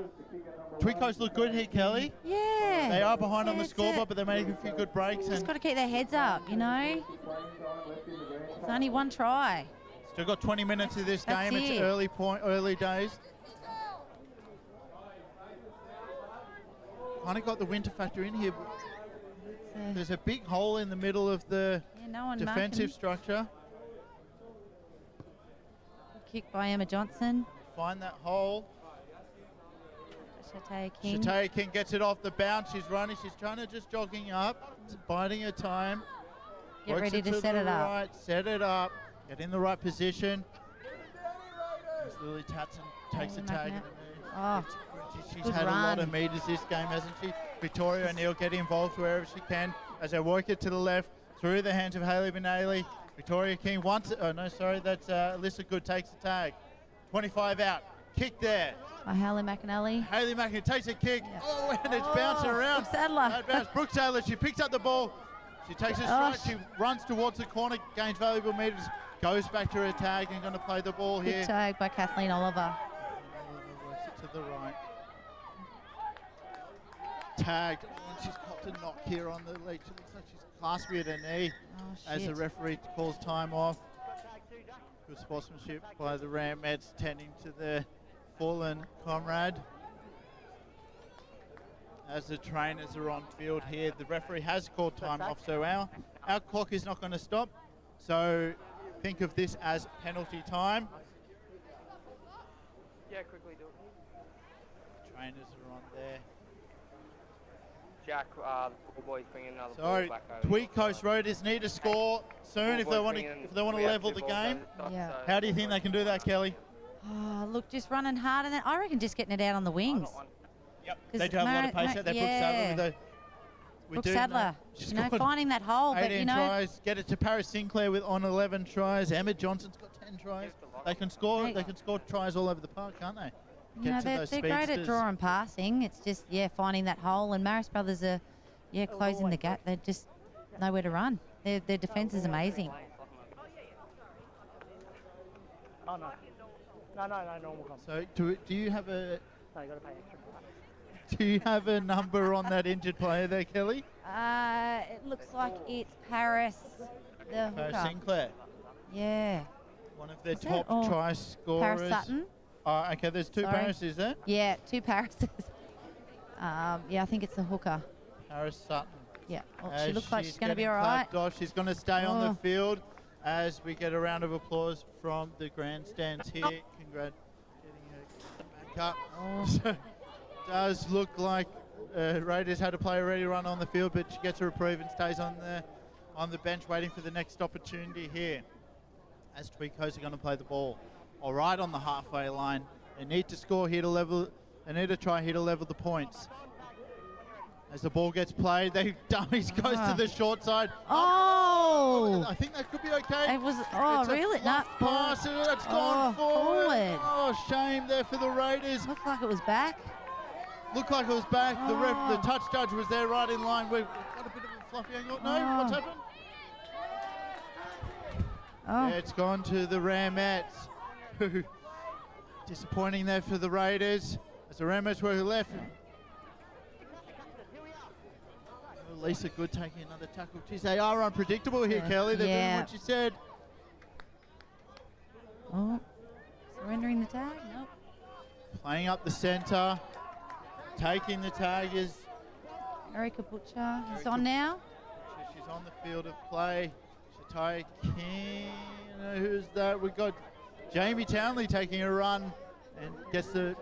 Tweed Coast look good here, Kelly. Yeah. They are behind on the that's scoreboard, it. but they're making a few good breaks. Just And got to keep their heads up, you know. It's only 1 try. still got 20 minutes of this That's game. It's it. early days. Kind of got the winter factor in here. There's a big hole in the middle of the No one defensive marking. structure. Kick by Emma Johnson. Find that hole. Shataya King. Shataya King gets it off the bounce. She's running. She's trying to just jogging up, biding her time. Get Works ready it to set the it up. right, set it up. Get in the right position. As Lily Tatson takes a Lily tag. Macknett. In the Oh, move. She's good had a lot run. of meters this game, hasn't she? Victoria O'Neill get involved wherever she can as they work it to the left through the hands of Hayley Benali. Victoria King wants it. Oh, no, sorry. That's Alyssa Good takes the tag. 25 out. Kick there. By Hayley McAnally. Hayley McIntyre takes a kick. Yeah. Oh, and it's bouncing around. Brooke Sadler. That bounce. Brooke Sadler, she picks up the ball. She takes a strike. She runs towards the corner, gains valuable meters, goes back to her tag and going to play the ball Good here. tag by Kathleen Oliver. Works it to the right. Tagged. Oh, and she's copped a knock here on the leg. She looks like she's clasped at her knee Oh, as the shit. referee calls time off. Good sportsmanship by the Ramettes, tending to their fallen comrade. As the trainers are on field here, the referee has called time off, so our clock is not going to stop. So think of this as penalty time. Yeah, quickly do it. Trainers are on there. Jack, the poor boys bringing another So ball back over. Tweed Coast Roaders need to score soon if they want to level the game. Yeah. How do you think they can do that, Kelly? Oh, look, just running hard, and then I reckon just getting it out on the wings. Yep. 'Cause They do have a lot of pace out there. Brooke Sadler with a Brooke Sadler, she's you know, got finding that hole, but 18 you know, tries. Get it to Paris Sinclair with on 11 tries. Emma Johnson's got 10 tries. They can score. Hey. They can score tries all over the park, can't they? you know, to they're those great at speedsters. draw and passing. It's just finding that hole, and Marist brothers are closing the gap. They're just nowhere to run. Their defence is amazing. Oh, no. No, normal comp. So do you have a No, you got to pay extra. do you have a number on that injured player there, Kelly? It looks like it's Paris, the Paris hooker. Sinclair, Yeah. one of their Is that- top oh, try scorers. Paris Sutton. Oh, okay, there's two Sorry. Paris, is there? Yeah, 2 Parises. I think it's the hooker. Paris Sutton. Yeah. Well, As she looks like she's going to be getting all right. clapped off. She's going to stay on Oh. the field as we get a round of applause from the grandstands here. Congrats. Getting her back up. Oh. So, does look like Raiders had a player ready to run on the field, but she gets a reprieve and stays on the bench waiting for the next opportunity here. As Tweed Coast are going to play the ball. All right on the halfway line. They need to score here to level. They need to try here to level the points. As the ball gets played, they dummies goes to the short side. Oh! I think that could be okay. It was, It's really? a fluff pass, and it's gone forward. Oh, shame there for the Raiders. Looked like it was back. Looked like it was back. The Oh. touch judge was there right in line. We've got a bit of a fluffy angle. No, Oh. what's happened? Oh. Yeah, it's gone to the Ramettes. Disappointing there for the Raiders. As the Ramettes were left. Lisa Good taking another tackle. Geez, they are unpredictable here, Kelly. They're doing what you said. Oh, surrendering the tag? Nope. Playing up the centre. Taking the tag is... Erica Butcher is on now. She's on the field of play. Shatai King. Who's that? We've got Jamie Townley taking a run and gets the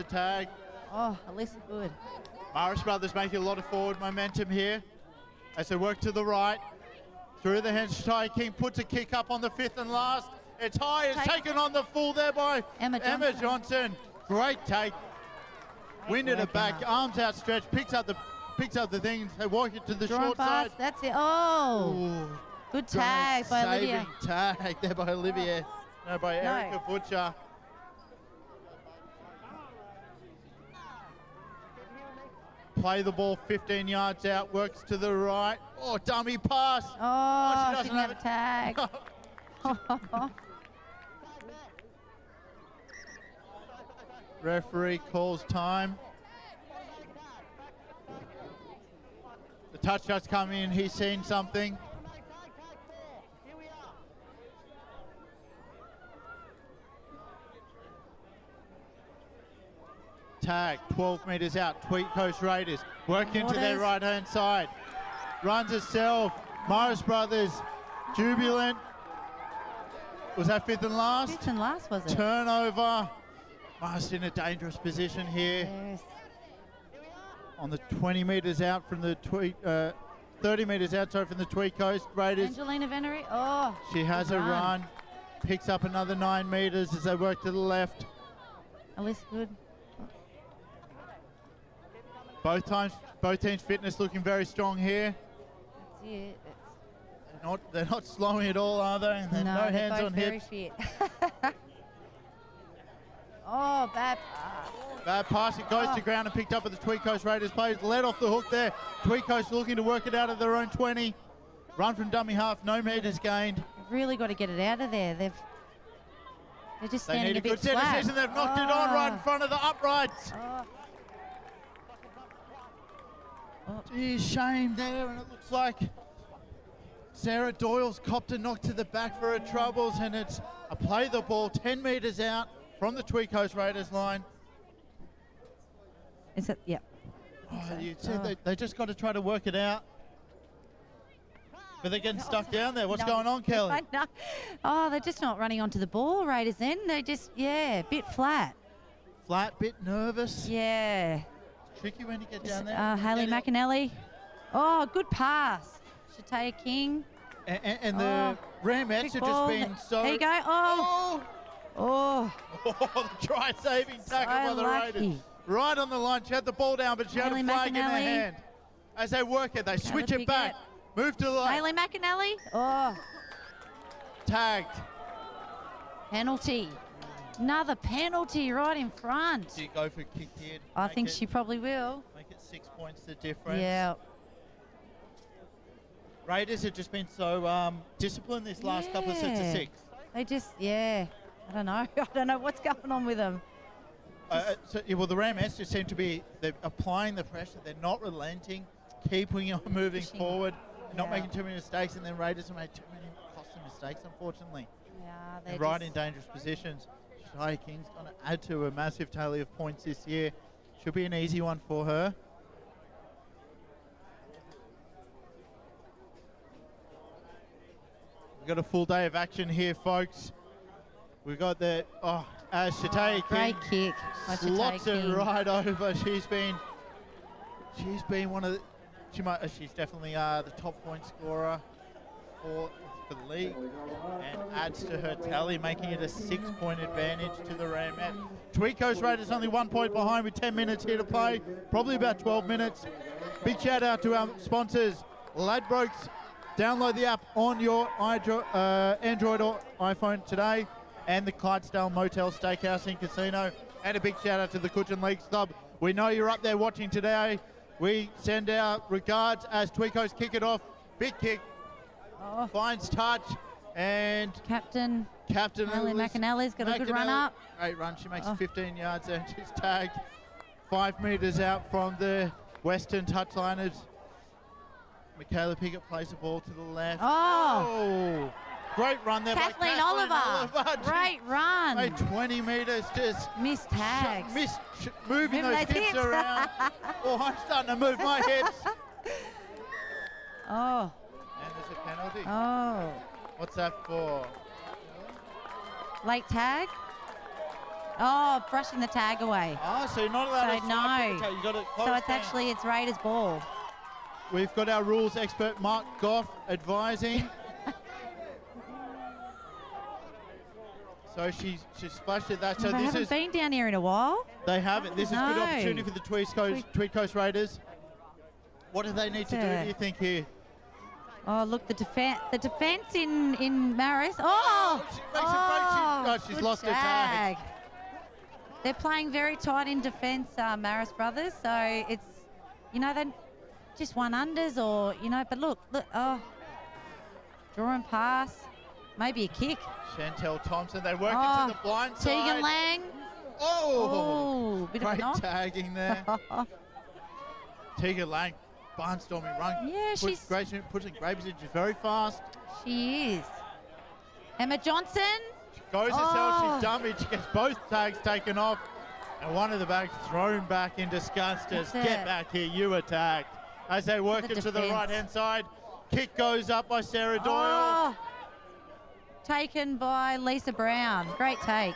tag. Oh, Alyssa Good. Marist brothers making a lot of forward momentum here as they work to the right. Through the hands, Shatai King puts a kick up on the 5th and last. It's high. It's taken on the full there by Emma Johnson. Great take. Winded it back, arms outstretched, picks up the things. They walk it to the short side. That's it. Oh. Ooh, Good tag by Olivia. Saving tag there by Olivia. No, by Erica Butcher. Play the ball 15 yards out, works to the right. Oh, dummy pass. Oh, she doesn't have a tag. Referee calls time. The touch just come in. He's seen something. Tag, 12 metres out. Tweed Coast Raiders work into their right-hand side. Runs herself. Marist brothers, jubilant. Was that 5th and last? 5th and last, was it? Turnover. Marist in a dangerous position here. Yes. On the 20 metres out from the Tweed, 30 metres out, sorry, from the Tweed Coast Raiders. Angelina Venery. Oh. She has a run. Picks up another 9 metres as they work to the left. Alyssa Good. Both teams' fitness looking very strong here. That's it. They're not slowing at all, are they? No, no they're hands both on very hips. fit. Oh, bad pass. Bad pass. It goes to ground and picked up at the Tweed Coast Raiders players. Led off the hook there. Tweed Coast looking to work it out of their own 20. Run from dummy half. No metres gained. They've really got to get it out of there. They're just standing a bit They need a good flat. set decision. They've knocked it on right in front of the uprights. Geez, shame there, and it looks like Sarah Doyle's copped a knock to the back for her troubles, and it's a play the ball 10 metres out from the Tweed Coast Raiders line. Is it? Yeah. Oh, you said they just got to try to work it out. But they're getting stuck down there. What's going on, Kelly? Oh, they're just not running onto the ball, Raiders then. They just, a bit flat. Flat, bit nervous. Yeah. Tricky when you get down there. Hayley McAnally. Oh, good pass. Shatai King. And the Ramettes have just been so... There you go. Oh. The try-saving tackle by the Raiders. Right on the line. She had the ball down, but she had a flag in her hand. As they work it, they switch it back. Move to the left. Hayley McAnally. Oh. Tagged. Penalty. Another penalty right in front. Do you go for a kick here? I think she probably will. Make it 6 points the difference. Yeah. Raiders have just been so disciplined this last couple of sets of 6. They just, I don't know. I don't know what's going on with them. Well, the Ramettes just seem to be, they're applying the pressure. They're not relenting, keeping on moving forward, not making too many mistakes, and then Raiders have made too many costly mistakes, unfortunately. Yeah, they're right in dangerous positions. Shai King's going to add to a massive tally of points this year. Should be an easy one for her. We've got a full day of action here, folks. We've got the, Shatai King. Great kick. Slots it right over. She's been one of the, she's definitely the top point scorer for the league, and adds to her tally, making it a 6-point advantage to the Ramettes. Tweed Coast Raiders only 1 point behind with 10 minutes here to play, probably about 12 minutes. Big shout out to our sponsors, Ladbrokes. Download the app on your Android or iPhone today, and the Clydesdale Motel Steakhouse and Casino. And a big shout out to the Coogin Leagues Club. We know you're up there watching today. We send our regards as Tweed Coast kick it off. Big kick. Finds touch. And Captain Ellie Liz McAnally's got a good run McAnally. up. Great run. She makes Oh. 15 yards and she's tagged 5 metres out from the western touchliners. Michaela Pickett plays the ball to the left. Oh. Great run there Kathleen by Oliver. She Great run. made 20 metres, just Missed tags. moving Moving those those hips hips. around. Oh, I'm starting to move my hips. Oh. And there's a penalty. Oh. What's that for? Late tag. Oh, brushing the tag away. Oh, so you're not allowed So to swipe no. the tag. You got to So it's Raiders' ball. We've got our rules expert Mark Goff advising. So she splashed at that. So They this haven't is been down here in a while. they haven't. This is good No. opportunity for the Tweed Coast Raiders. What do they need to do? Do you think here? Oh, look, the defense in Marist. Oh! She makes a break. She's good lost her tag. They're playing very tight in defence, Marist brothers. So it's, they're just one unders or, but look, oh. Draw and pass. Maybe a kick. Chantel Thompson, they work into the blind side. Tegan Lang. Oh, bit of a great knock. tagging there. Tegan Lang, barnstorming run. Yeah, she's... Pushing Graves in. She's very fast. She is. Emma Johnson. She goes herself. She's dummy. She gets both tags taken off. And one of the bags thrown back in disgust. Just get back here. You were tagged. As they work into the right-hand side. Kick goes up by Sarah Doyle. Oh, taken by Lisa Brown. Great take.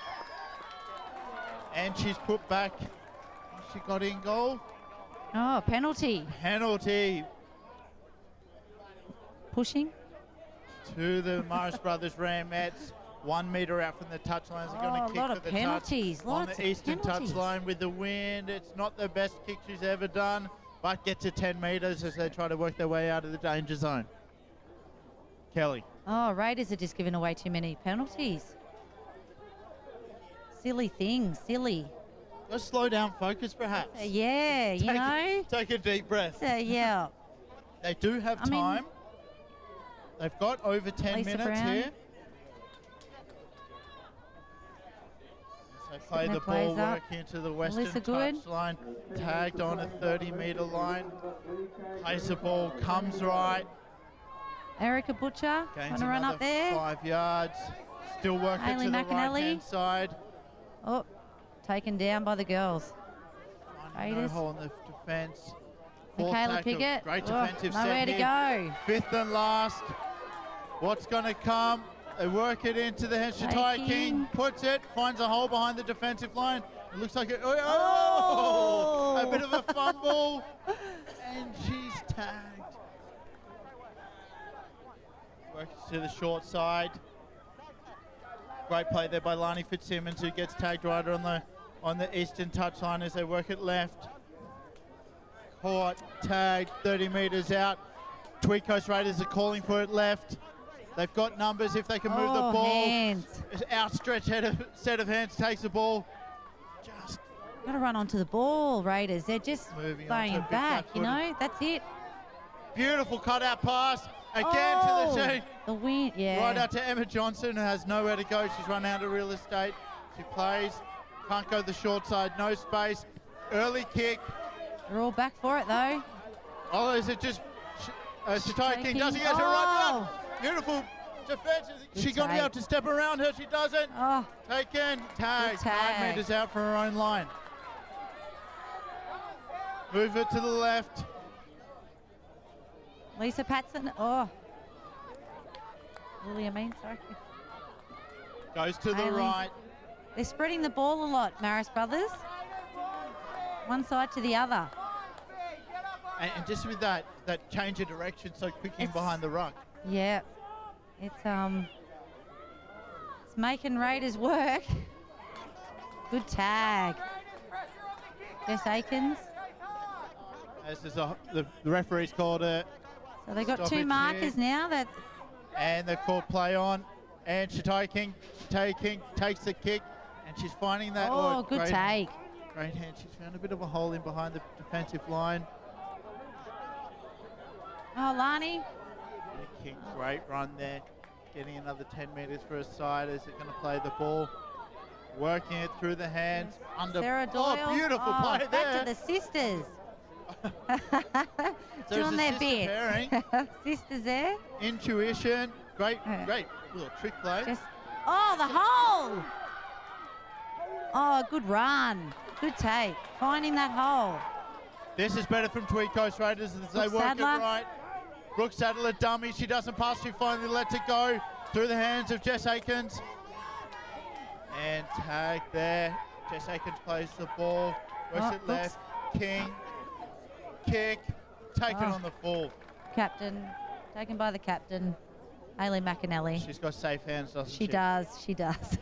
And she's put back. She got in goal. Oh, penalty. Penalty Pushing. to the Marist Brothers Ramettes. 1 metre out from the touchline. They're going to kick lot for of the penalties. touch on Lots the of eastern penalties. touchline with the wind. It's not the best kick she's ever done, but gets to 10 metres as they try to work their way out of the danger zone. Kelly. Oh, Raiders are just giving away too many penalties. Silly things, silly. Let's slow down focus, perhaps. Yeah, Take a deep breath. Yeah. They do have time. They've got over 10 Lisa minutes Brown. here. As they play Setting the their ball, plays up. working into the western Melissa Good. touchline. Tagged on a 30-metre line. Plays the ball, comes right. Erica Butcher, Gains want to run up another there. 5 yards. Still working Hayley to the McAnally. right-hand side. Oh, taken down by the girls. Finding no Raiders. hole in the defence. Fourth Michaela tackle, Pickett. great Oh, defensive nowhere set to here. go. Fifth and last. What's going to come? They work it into the hands. Shatai Taking. King puts it, finds a hole behind the defensive line. It looks like it. A bit of a fumble. And she's tagged. Works to the short side. Great play there by Lani Fitzsimmons, who gets tagged right on the eastern touchline as they work it left. Caught, tagged, 30 metres out. Tweed Coast Raiders are calling for it left. They've got numbers if they can move the ball. Hands. Outstretched set of hands takes the ball. Just Got to run onto the ball, Raiders. They're just moving playing onto a big back, flat-footed. That's it. beautiful cutout pass. Again to the team. The win, yeah. Right out to Emma Johnson, who has nowhere to go. She's run out of real estate. She plays. Can't go the short side. No space. Early kick. They're all back for it, though. Oh, is it just Shatai King doesn't get to run one. Beautiful defense. She going to be able to step around her. She doesn't. Oh. Taken. Tag. Tag. 9 metres out for her own line. Move it to the left. Lisa Patson. Oh. Lily, sorry. Goes to the Hayley. right. They're spreading the ball a lot, Marist Brothers. One side to the other. And just with that change of direction so quick in behind the ruck. Yeah. It's making Raiders work. Good tag. Jess Aikens. As there's the referee's called it. So they got Stoppage two markers here. now. And they've called play on. And Shatai King takes the kick. And she's finding that. Oh, good take. Great hand. She's found a bit of a hole in behind the defensive line. Oh, Lani. And a kick. Great run there. Getting another 10 metres for a side. Is it going to play the ball? Working it through the hands. Under. Sarah Doyle. Oh, beautiful play back there. to the sisters. So Doing their sister bit. pairing. Sisters there. Intuition. Great little trick play. Oh, the hole. Oh, good run. Good take. Finding that hole. This is better from Tweed Coast Raiders as they Brooke work Sadler. it right. Brooke Sadler, dummy. She doesn't pass. She finally lets it go through the hands of Jess Aikens. And tag there. Jess Aikens plays the ball. Works it left. King. Kick. Taken on the full. Captain. Taken by the captain. Ailey McAnally. She's got safe hands, doesn't she? She does. She does.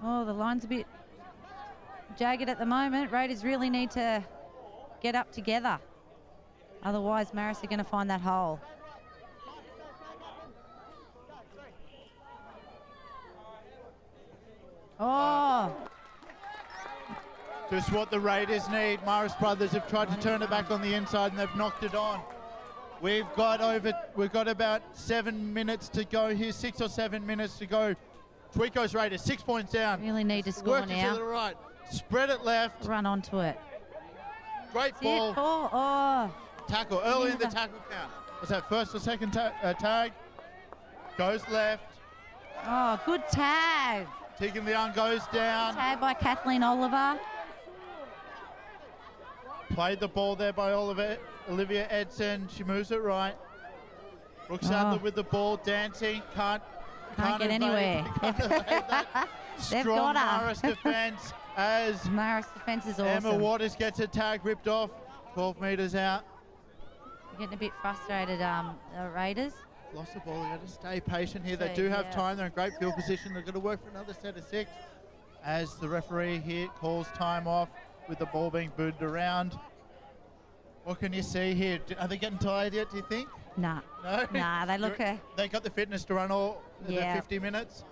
Oh, the line's a bit jagged at the moment. Raiders really need to get up together. Otherwise, Marist are going to find that hole. Oh. Just what the Raiders need. Marist brothers have tried to turn it back on the inside and they've knocked it on. We've got about 7 minutes to go here, 6 or 7 minutes to go. Tweed Coast Raiders, 6 points down. Really need to score Working now. to the right. Spread it left. Run onto it. Great That's it. ball. Oh. Tackle early in the tackle count. Was that first or second tag? Goes left. Oh, good tag. Tegan Leung goes down. Tag by Kathleen Oliver. Played the ball there by Olivia Edson. She moves it right. Brooke Sadler with the ball, dancing. Can't get evade- anywhere. Can't evade that. They've Strong got her. Marist defence as Marist defence is awesome. Emma Waters gets a tag ripped off. 12 metres out. Getting a bit frustrated, the Raiders. Lost the ball. They got to stay patient here. They So, do have yeah. time. They're in great field position. They're going to work for another set of 6. As the referee here calls time off with the ball being booted around. What can you see here? Are they getting tired yet, do you think? Nah. No? Nah, they look... They got the fitness to run all the Yeah. 50 minutes.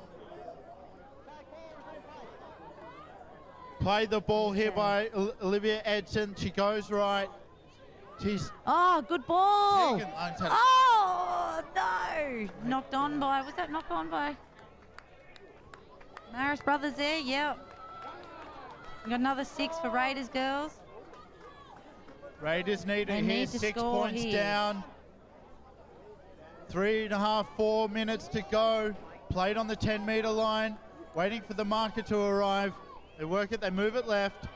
Play the ball here by Olivia Edson. She goes right. She's Oh, good ball. taken. Oh, no. Knocked on by... Was that knocked on by... Marist brothers there? Yep. We got another 6 for Raiders girls. Raiders need They it here. need to 6 score points here. down. 3.5, 4 minutes to go. Played on the 10-metre line. Waiting for the marker to arrive. They work it. They move it left.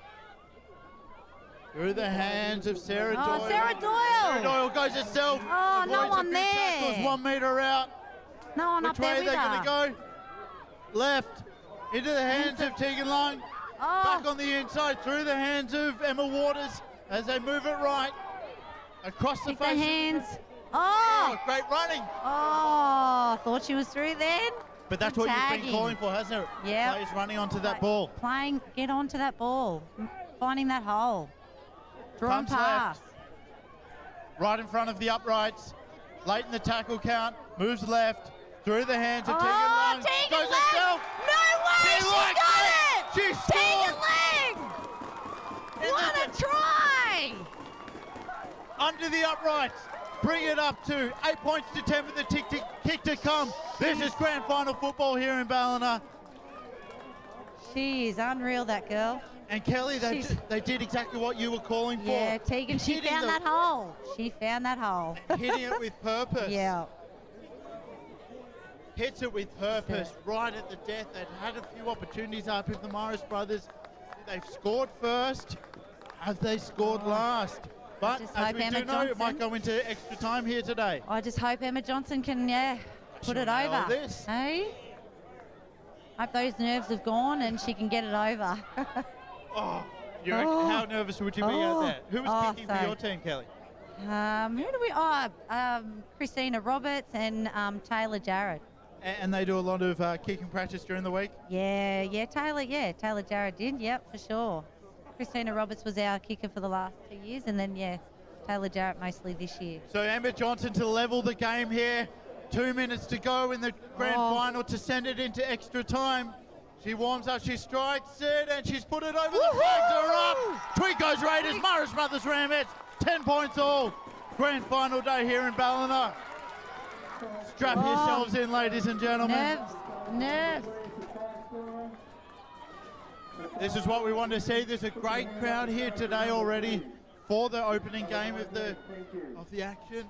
Through the hands of Sarah Doyle. Oh, Sarah Doyle. Sarah Doyle goes herself. Oh, no Avoids a one few there. tackles, 1 metre out. No one Which up there way are with they going her. to go? Left. Into the hands of Tegan Lung. Oh. Back on the inside. Through the hands of Emma Waters as they move it right. Across the Kick the face. hands. Oh, Oh. great running. Oh, thought she was through then. But that's Good what you've tagging. been calling for, hasn't it? Yep. Players running onto that ball. Get onto that ball. Finding that hole. Drawn Comes pass. left. Right in front of the uprights. Late in the tackle count. Moves left. Through the hands of Tegan Oh, Lung. Tegan Goes Lang. herself. No way, she likes got it. She Tegan scored. Lang. What a try. Under the uprights. Bring it up to 8 points to 10 with the kick to come. This is grand final football here in Ballina. She is unreal, that girl. And Kelly, they did exactly what you were calling for. Yeah, Tegan, she Hitting found that hole. She found that hole. Hitting it with purpose. Yeah. Hits it with purpose, right at the death. They'd had a few opportunities up with the Marist brothers. They've scored first. Have they scored last? But just as hope we Emma do know, it might Johnson- go into extra time here today. I just hope Emma Johnson can, put it She'll nail over. this. Hey? Hope those nerves have gone and she can get it over. Oh, Oh. how nervous would you be out there? Who was kicking for so- your team, Kelly? Who do we? Christina Roberts and Taylor Jarrett. And they do a lot of kicking practice during the week? Yeah, Taylor Jarrett did, yep, for sure. Christina Roberts was our kicker for the last 2 years, and then, Taylor Jarrett mostly this year. So Emma Johnson to level the game here. 2 minutes to go in the grand final to send it into extra time. She warms up, she strikes it, and she's put it over. The flags are up. Tweed Coast Raiders, Marist Brothers Ramettes, 10 points all. Grand final day here in Ballina. Strap yourselves in, ladies and gentlemen. Nerves. This is what we want to see. There's a great crowd here today already for the opening game of the action.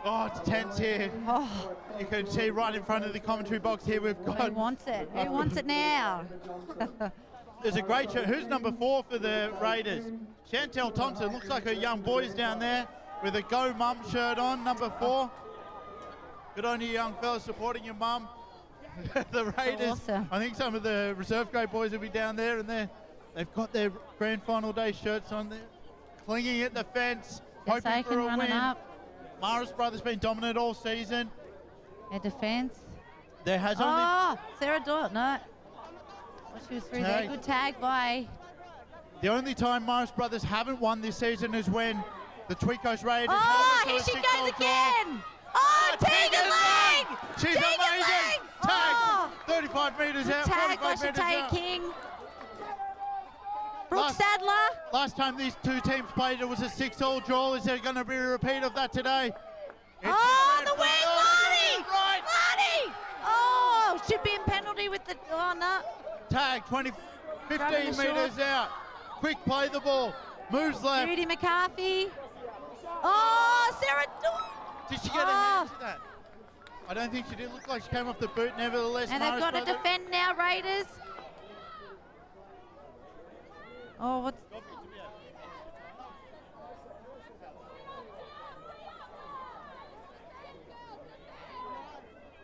Oh, it's tense here. Oh, You can see right in front of the commentary box here we've who got. wants it? Who wants it now? There's a great show. Who's number 4 for the Raiders? Chantel Thompson. Looks like her young boys down there with a Go Mum shirt on, number 4. Good on you, young fellas, supporting your mum. The Raiders. Awesome. I think some of the reserve grade boys will be down there, and they've got their grand final day shirts on there, clinging at the fence, hoping for a Forsaken running win. up. Marist brothers been dominant all season. At defence. There has only Oh, Sarah Dort. No. Well, she was through there. Tag. Good tag by. the only time Marist brothers haven't won this season is when the Tweed Coast Raiders. Oh, held here us to she a goes 6-0 draw. again. Oh, Tegan Lang. She's Tegan amazing. Lang. Tag. Oh, 35 metres out. tag by 45 metres Shataya out. King. Brooke Last- Sadler. Last time these two teams played, it was a 6-all draw. Is there going to be a repeat of that today? It's Oh, the red wing, flag. Marty! Right. Marty! Oh, should be in penalty with the. Oh, no. Tag, 15 Grabbing the metres short. out. Quick play the ball. Moves left. Judy McCarthy. Oh, Sarah Dort. Did she get a hand to that? I don't think she did. Look like she came off the boot. Nevertheless, And they've Marist got to brothers- defend now, Raiders. Oh, what's.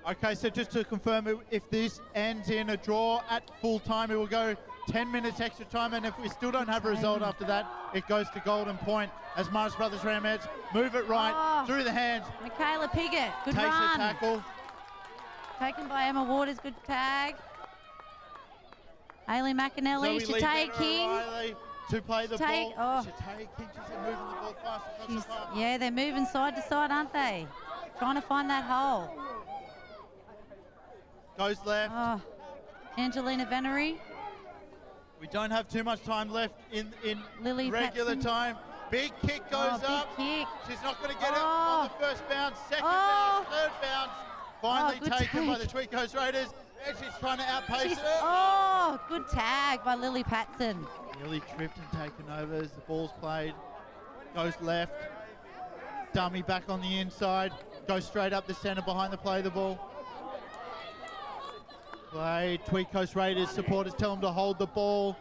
Okay, so just to confirm, if this ends in a draw at full time, it will go 10 minutes extra time, and if we still don't have a result after that, it goes to golden point as Marist Brothers Ramettes move it right Oh. through the hands, Michaela Piggott. Good takes run. the tackle. Taken by Emma Waters. Good tag. Ailey McAnally. Zoe Lee Shataya Benner King. O'Reilly to play the Shataya- ball. oh. Shataya King, she's moving the ball fast across She's, the park. yeah, they're moving side to side, aren't they? Trying to find that hole. Goes left. Oh, Angelina Venery. We don't have too much time left in Lily regular Patson. time. Big kick goes big up. kick. She's not going to get it Oh. on the first bounce, second Oh. bounce, third bounce. Finally good taken by take. the Tweed Coast Raiders. And she's trying to outpace She's, her. oh, good tag by Lily Patson. Nearly tripped and taken over as the ball's played. Goes left. Dummy back on the inside. Goes straight up the centre behind the play the ball. Play. Tweed Coast Raiders supporters tell them to hold the ball.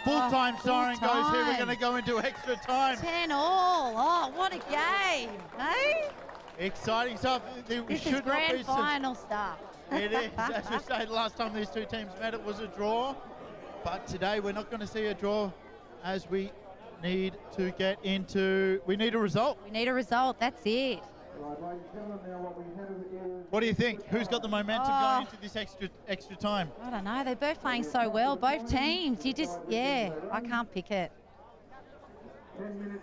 Full-time siren goes here. We're full-time. going to go into extra time. 10 all. Oh, what a game. Hey? Exciting stuff. There This should is not be grand some- final stuff. It is. As we say, the last time these two teams met, it was a draw. But today, we're not going to see a draw as we need to get into... We need a result. We need a result. That's it. What do you think? Who's got the momentum Oh. going into this extra time? I don't know. They're both playing so well. Both teams. You just, yeah, I can't pick it.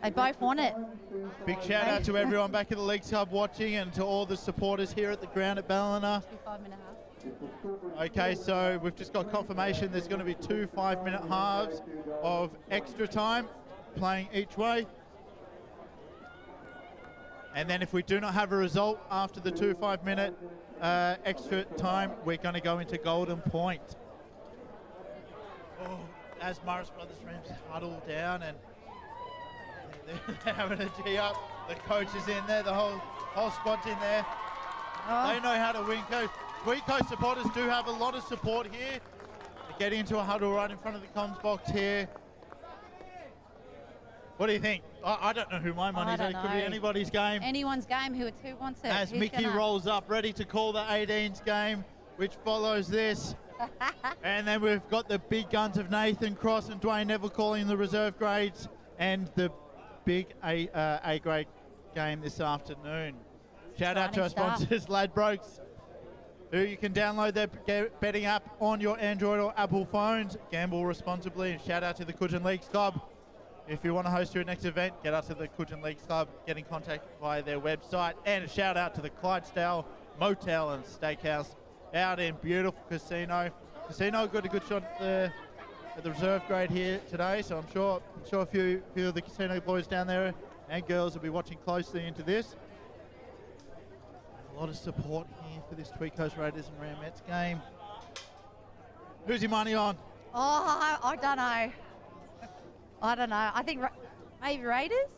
They both want it. Big shout out to everyone back at the Leagues Hub watching and to all the supporters here at the ground at Ballina. 5-minute half. Okay, so we've just got confirmation there's going to be 2 5-minute halves of extra time playing each way. And then if we do not have a result after the 2 5-minute extra time, we're going to go into golden point. Oh, as Marist Brothers Rams huddle down and they're having a G up. The coach is in there, the whole squad's in there. Oh. They know how to win. Tweed Coast supporters do have a lot of support here. They're getting into a huddle right in front of the comms box here. What do you think? I don't know who my money's on. It could be anybody's game. Anyone's game. Who wants it? As Who's Mickey gonna- rolls up, ready to call the 18s game, which follows this. And then we've got the big guns of Nathan Cross and Dwayne Neville calling the reserve grades and the big A grade game this afternoon. Shout out to our Exciting sponsors, Ladbrokes, who you can download their betting app on your Android or Apple phones. Gamble responsibly. And shout out to the Coogin Leagues Club. If you want to host your next event, get out to the Coogin Leagues Club, get in contact via their website. And a shout out to the Clydesdale Motel and Steakhouse out in beautiful Casino. Casino got a good shot at the reserve grade here today, so I'm sure a few of the Casino boys down there and girls will be watching closely into this. A lot of support here for this Tweed Coast Raiders and Ramettes game. Who's your money on? Oh, I don't know. I don't know. I think maybe Raiders.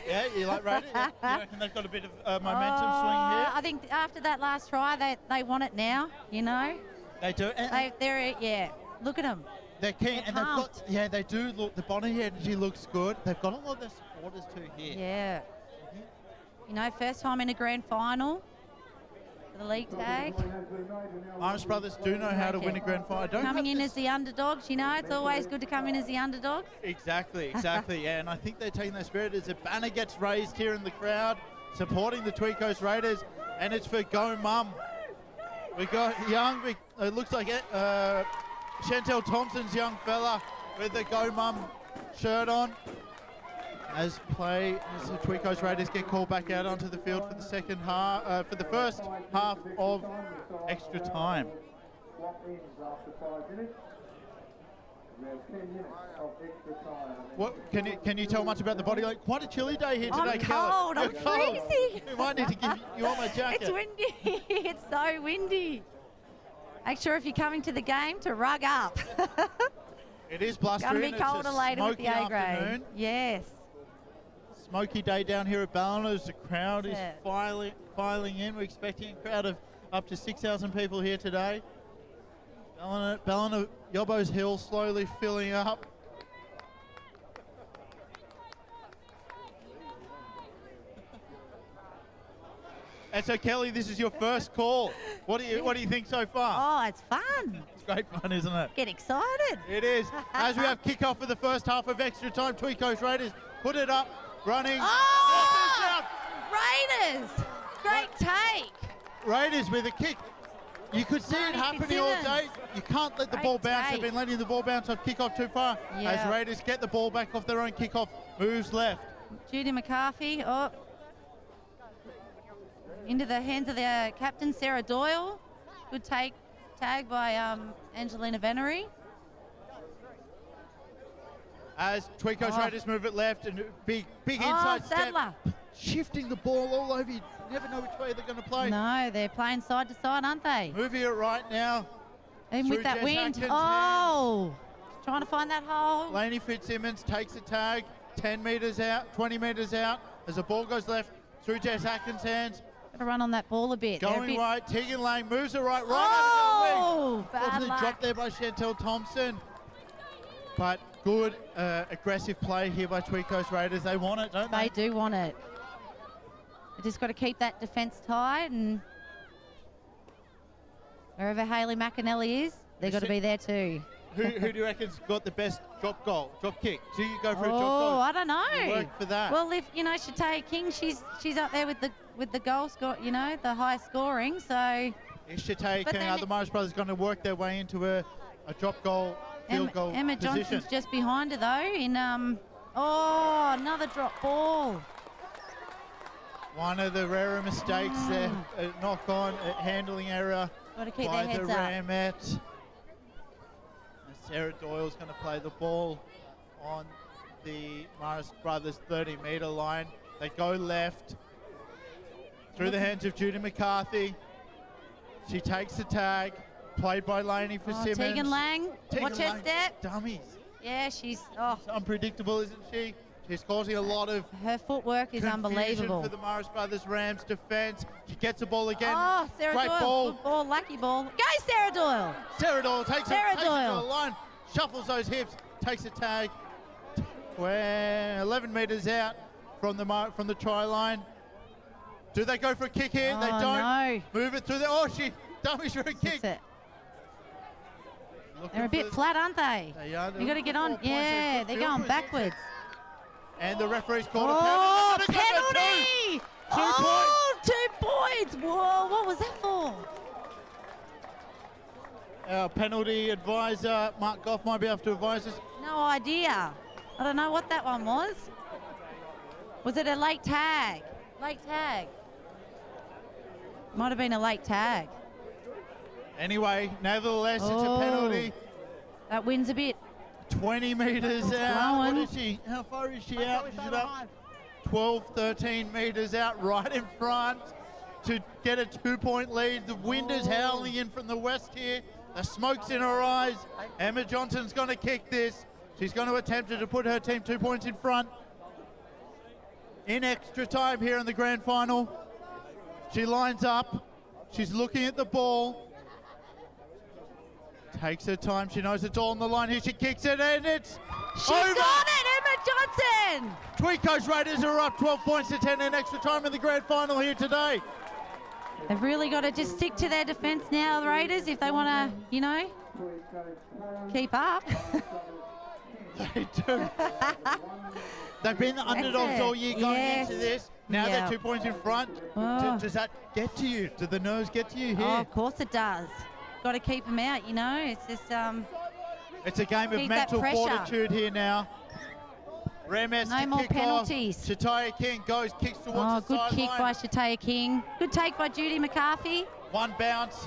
Yeah, you like Raiders? You reckon they've got a bit of momentum swing here? I think after that last try, they want it now. You know. They do. And They're look at them. they're keen, They're and they've got. pumped. Yeah, they do look. The body energy looks good. They've got a lot of their supporters too here. Yeah. You know, first time in a grand final for the league tag. Marist brothers do know how to win a grand final. Coming in as the underdogs, you know, it's always good to come in as the underdog. Exactly, yeah, and I think they're taking their spirit as a banner gets raised here in the crowd, supporting the Tweed Coast Raiders, and it's for Go Mum. We got it looks like Chantel Thompson's young fella with the Go Mum shirt on. As the Tweed Coast Raiders get called back out onto the field for the second half, for the first half of extra time. What can you tell much about the body? Like quite a chilly day here today, I'm Kelly. cold. I'm You're cold. freezing. We might need to give you on my jacket. It's windy. It's so windy. Make sure if you're coming to the game to rug up. It is blustering. Gonna be colder later with the A grade. Yes. Smoky day down here at Ballina as the crowd is filing in. We're expecting a crowd of up to 6,000 people here today. Ballina Yobbo's Hill slowly filling up. And so Kelly, this is your first call. What do you think so far? Oh, it's fun. It's great fun, isn't it? Get excited. It is. As we have kickoff for the first half of extra time, Tweed Coast Raiders put it up, running. Oh! Raiders! Great take. Raiders with a kick. You could see it happening all day. You can't let the ball bounce. They've been letting the ball bounce off kickoff too far. Yeah. As Raiders get the ball back off their own kickoff, moves left. Judy McCarthy. Oh. Into the hands of the captain, Sarah Doyle. Good tag by Angelina Venery. As Tweed Coast Raiders move it left and big inside Sadler. step. Shifting the ball all over you. Never know which way they're going to play. No, they're playing side to side, aren't they? Moving it right now. Even with that Jess wind. Atkins' Oh! Trying to find that hole. Lainey Fitzsimmons takes a tag 10 metres out, 20 metres out. As the ball goes left through Jess Atkins' hands. Got to run on that ball a bit. Going right, Tegan Lang moves it right out Oh! of the wing. Bad Unfortunately luck. dropped there by Chantel Thompson. But good aggressive play here by Tweed Coast Raiders. They want it, don't They they? do want it. They just got to keep that defence tight, and wherever Hayley McAnally is, they've got to be there too. Who do you reckon's got the best drop kick? Do you go for a drop Oh, goal? I don't know. You work for that. Well, if Shatay King, she's up there with the goal score, the high scoring. So Is Shatay But King, then are the Marist brothers going to work their way into a drop goal, field goal Emma position? Johnson's just behind her though. In another drop ball. One of the rarer mistakes there, knock on, handling error Got to keep by their the heads up. Ramettes. Sarah Doyle's going to play the ball on the Marist brothers 30-metre line. They go left through the hands of Judy McCarthy. She takes the tag, played by Lainey for Simmons. Tegan Lang, watch her Lang, step. Dummies. Yeah, she's It's unpredictable, isn't she? She's causing a lot of her footwork is confusion unbelievable. for the Marist brothers Rams defence. She gets the ball again. Oh, Sarah Great Doyle, ball. good ball, lucky ball. Go Sarah Doyle. Sarah Doyle takes Sarah it to Doyle. the line, shuffles those hips, takes a tag. 11 metres out from the try line. Do they go for a kick here? They Oh, don't. no. Move it through there. Oh, she dummies for a kick. That's it. Looking They're a bit for- flat, aren't they? They are. You got to get on. 4 points. Yeah, They've they're got going field backwards. And the referee's called Oh, a penalty. penalty! 2 points. Whoa, what was that for? Our penalty advisor, Mark Goff, might be able to advise us. No idea. I don't know what that one was. Was it a late tag? Late tag. Might have been a late tag. Anyway, nevertheless, it's a Oh. penalty. That wins a bit. 20 metres out. blowing. What is she? How far is she out? She's about 12, 13 metres out, right in front to get a 2-point lead. The wind is howling in from the west here. The smoke's in her eyes. Emma Johnson's going to kick this. She's going to attempt to put her team 2 points in front. In extra time here in the grand final. She lines up. She's looking at the ball. Takes her time. She knows it's all on the line here. She kicks it and it's She's over. got it, Emma Johnson! Tweed Coast Raiders are up 12 points to 10 in extra time in the grand final here today. They've really got to just stick to their defence now, the Raiders, if they want to, you know, keep up. They do. They've been the underdogs all year going into this. Now they're 2 points in front. Oh. Does that get to you? Do the nerves get to you here? Oh, of course it does. Got to keep them out, you know. It's just it's a game of keep that mental pressure. fortitude here now. Ramettes No to more kick penalties. off. Shataya King goes, kicks towards the good kick sideline. by Shataya King. Good take by Judy McCarthy. One bounce,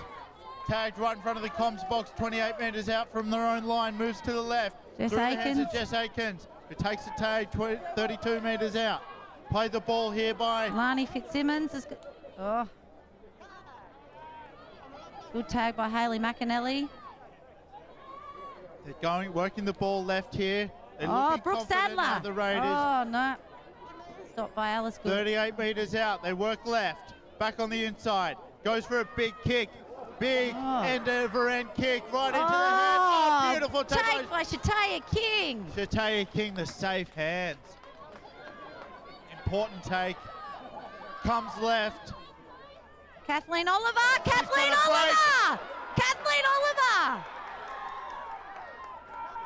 tagged right in front of the comms box, 28 metres out from their own line, moves to the left. Jess Through the hands of Aikens. Jess Aikens, who takes the tag 32 metres out. Play the ball here by Lani Fitzsimmons is good. Oh. Good tag by Hayley McAnally. They're going, working the ball left here. They're Oh, looking Brooke confident now, Sadler. the Raiders. Oh, no. Stopped by Alice Good. 38 metres out. They work left. Back on the inside. Goes for a big kick. Big end over end kick right into the hand. Oh, beautiful take by Shataya King. Shataya King, the safe hands. Important take. Comes left. Kathleen Oliver. Kathleen got a Oliver. Kathleen Oliver.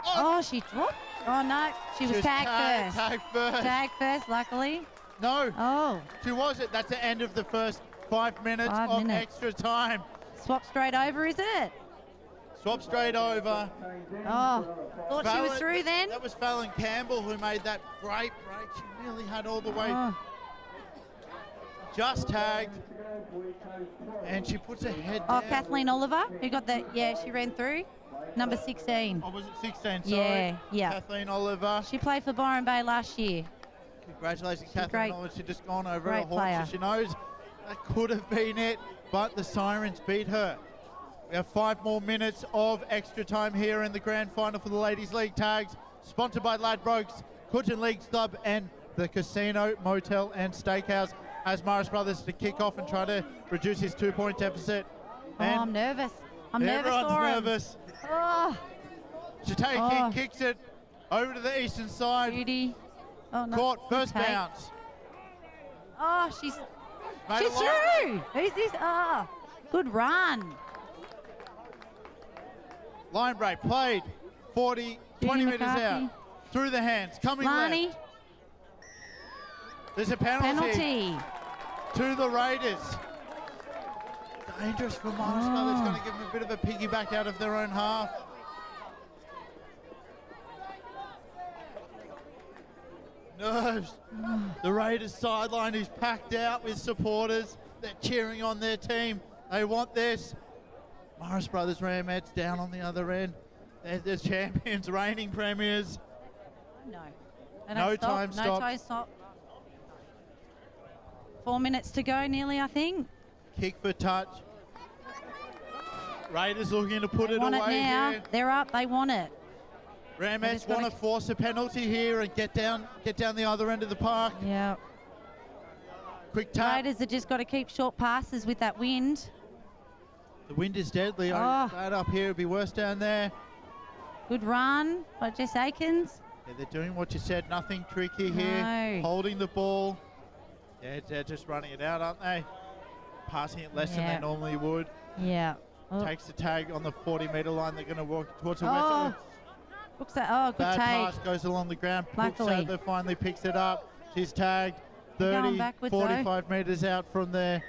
Oh, she dropped. Oh, no. She was tagged first. Tagged first. Tagged first, luckily. No. Oh. She wasn't. That's the end of the first 5 minutes of extra time. Swap straight over, is it? Swap straight over. Oh, thought she was Fallon- through then. That was Fallon Campbell who made that great break. She really had all the way. Oh. Just tagged. And she puts her head Oh, down. Kathleen Oliver, who got the, she ran through. Number 16. Oh, was it 16? Sorry. Yeah. Kathleen Oliver. She played for Byron Bay last year. Congratulations, She's Kathleen great. Oliver. She's just gone over Great her horse. player. She knows that could have been it, but the Sirens beat her. We have 5 more minutes of extra time here in the grand final for the Ladies League tags, sponsored by Ladbrokes, Coogin Leagues Club, and the Casino, Motel, and Steakhouse. As Marist Brothers to kick off and try to reduce his 2-point deficit. Oh, And I'm nervous. I'm nervous everyone's for him. nervous. Oh, Shataya King kicks it over to the eastern side. Judy. Oh, no. Caught, Good first take. bounce. Oh, she's Made it long. through. Who's this? Oh, good run. Line break played 20 metres McCarthy. out. Through the hands, coming Lani, left. There's a penalty to the Raiders. Dangerous for Marist Brothers, going to give them a bit of a piggyback out of their own half. Nerves. The Raiders sideline is packed out with supporters. They're cheering on their team. They want this. Marist Brothers Ramettes down on the other end. They're the champions, reigning premiers. No. They No don't stop. time No stop. time stop. 4 minutes to go nearly, I think. Kick for touch. Raiders looking to put They it want away it now. here. They're up. They want it. Ramettes just gotta want to force a penalty here and get down the other end of the park. Yeah. Quick tap. Raiders have just got to keep short passes with that wind. The wind is deadly. Oh. Bad up here. It'd be worse down there. Good run by Jess Aikens. Yeah, they're doing what you said. Nothing tricky here. No. Holding the ball. Yeah, they're just running it out, aren't they? Passing it less than Yeah. they normally would. Yeah. Oh. Takes the tag on the 40-metre line. They're going to walk towards the Oh. west. Looks that. Oh, good Bad take. pass goes along the ground. Brooke Luckily. Sadler finally picks it up. She's tagged Going 30, backwards, 45 metres out from there.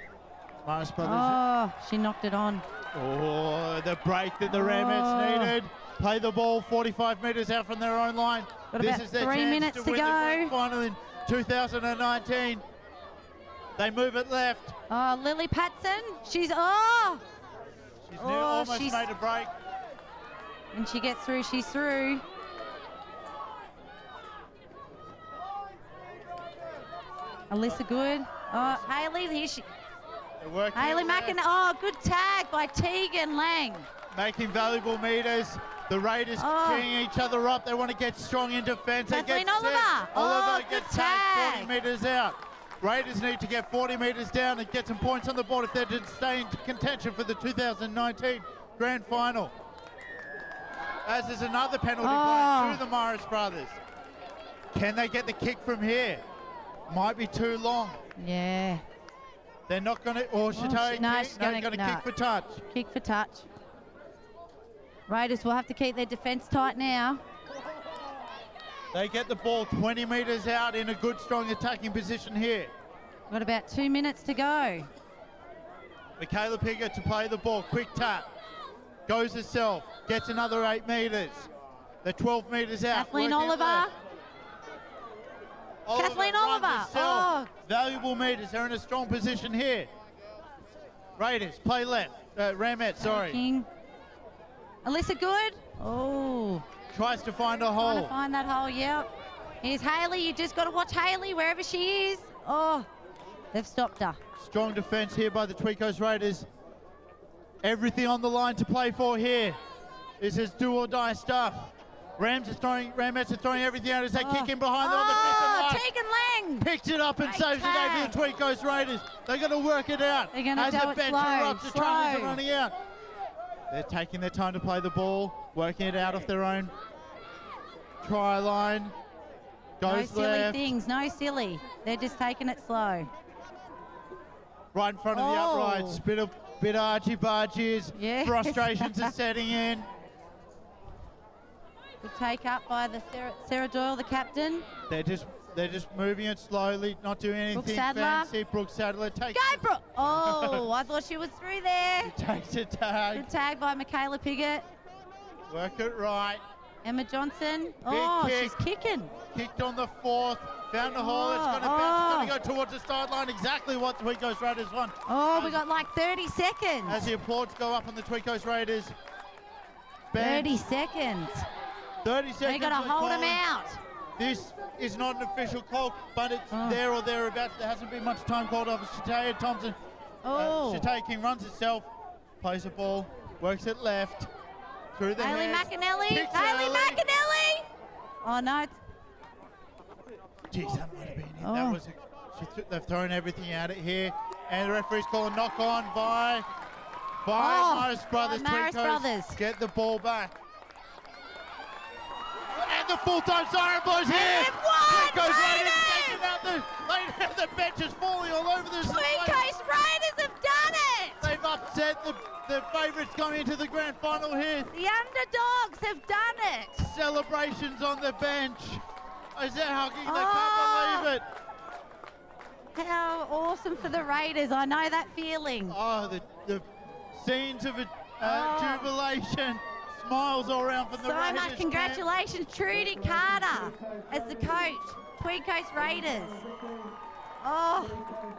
Marist Brothers. Oh, she knocked it on. Oh, the break that the Ramettes needed. Play the ball 45 metres out from their own line. Got This about is their 3 chance minutes to to win the grand go. final in 2019. They move it left. Oh, Lily Patson. She's She's almost made a break. And she gets through. She's through. Alyssa Good. Oh, Hayley, here she. They're working Hayley it there, Mackin. Oh, good tag by Tegan Lang. making valuable meters. The Raiders geeing each other up. They want to get strong in defence. They Kathleen get Oliver. set. Oliver Good gets tag. tagged 40 metres out. Raiders need to get 40 metres down and get some points on the board if they're to stay in contention for the 2019 Grand Final. As there's another penalty blown to the Marist brothers. Can they get the kick from here? Might be too long. Yeah. They're not going to, or Shatay, she's going to kick for touch. Kick for touch. Raiders will have to keep their defence tight now. They get the ball 20 metres out in a good, strong attacking position here. Got about 2 minutes to go. Michaela Piggott to play the ball. Quick tap. Goes herself. Gets another 8 metres. They're 12 metres out. Kathleen working it Oliver. left. Kathleen runs Oliver. herself. Valuable metres. They're in a strong position here. Raiders play left. Ramettes, sorry. King. Alyssa Good. Oh. Tries to find a hole. Trying to find that hole, yep. Here's Hayley. You just got to watch Hayley wherever she is. Oh, they've stopped her. Strong defence here by the Tweed Coast Raiders. Everything on the line to play for here. This is do or die stuff. Ramettes are throwing everything out as they kick in behind them on the 5th and Tegan Lang. Picks it up and Great saves the day for tag. the Tweed Coast Raiders. They're going to work it out. They're gonna as do the it bench slow, erupts, the trainers are slow. running out. They're taking their time to play the ball, working it out off their own try line. No Goes silly left. things, no silly. They're just taking it slow. Right in front of the uprights. Bit of argy-bargies. Yes. Frustrations are setting in. Good take up by the Sarah Doyle, the captain. They're just moving it slowly, not doing anything Sadler. fancy. Brooke Sadler takes Go, Brooke! Oh, I thought she was through there. takes a tag. Good tag by Michaela Piggott. Work it right. Emma Johnson. Oh, kick. she's kicking. Kicked on the 4th. Found a hole. It's going to bounce. It's going to go towards the sideline. Exactly what the Tweed Coast Raiders want. Oh, we got like 30 seconds. As the applause go up on the Tweed Coast Raiders. 30 seconds. 30 seconds. They got to for hold them calling. out. This is not an official call, but it's there or thereabouts. There hasn't been much time called off. Shataya Thompson. Shataya King runs itself, plays the ball, works it left, through the Hayley hands. McAnally. kicks Hayley early. McAnally. Oh, no. It's, Jeez, that might have been it. That was they've thrown everything at it here. And the referee's calling knock on by Marist Brothers. Marist Tweed Coast Brothers. get the ball back. And the full-time siren blows here. they've won, Tweed Coast Raiders Raiders! taking out the bench is falling all over this. Tweed Coast Raiders have done it. They've upset the favourites going into the grand final here. The underdogs have done it. Celebrations on the bench. Is that how they can't believe it? How awesome for the Raiders. I know that feeling. Oh, the scenes of jubilation. Smiles all around from the So Raiders. much congratulations, Trudy Carter as the coach, Tweed Coast Raiders. Oh,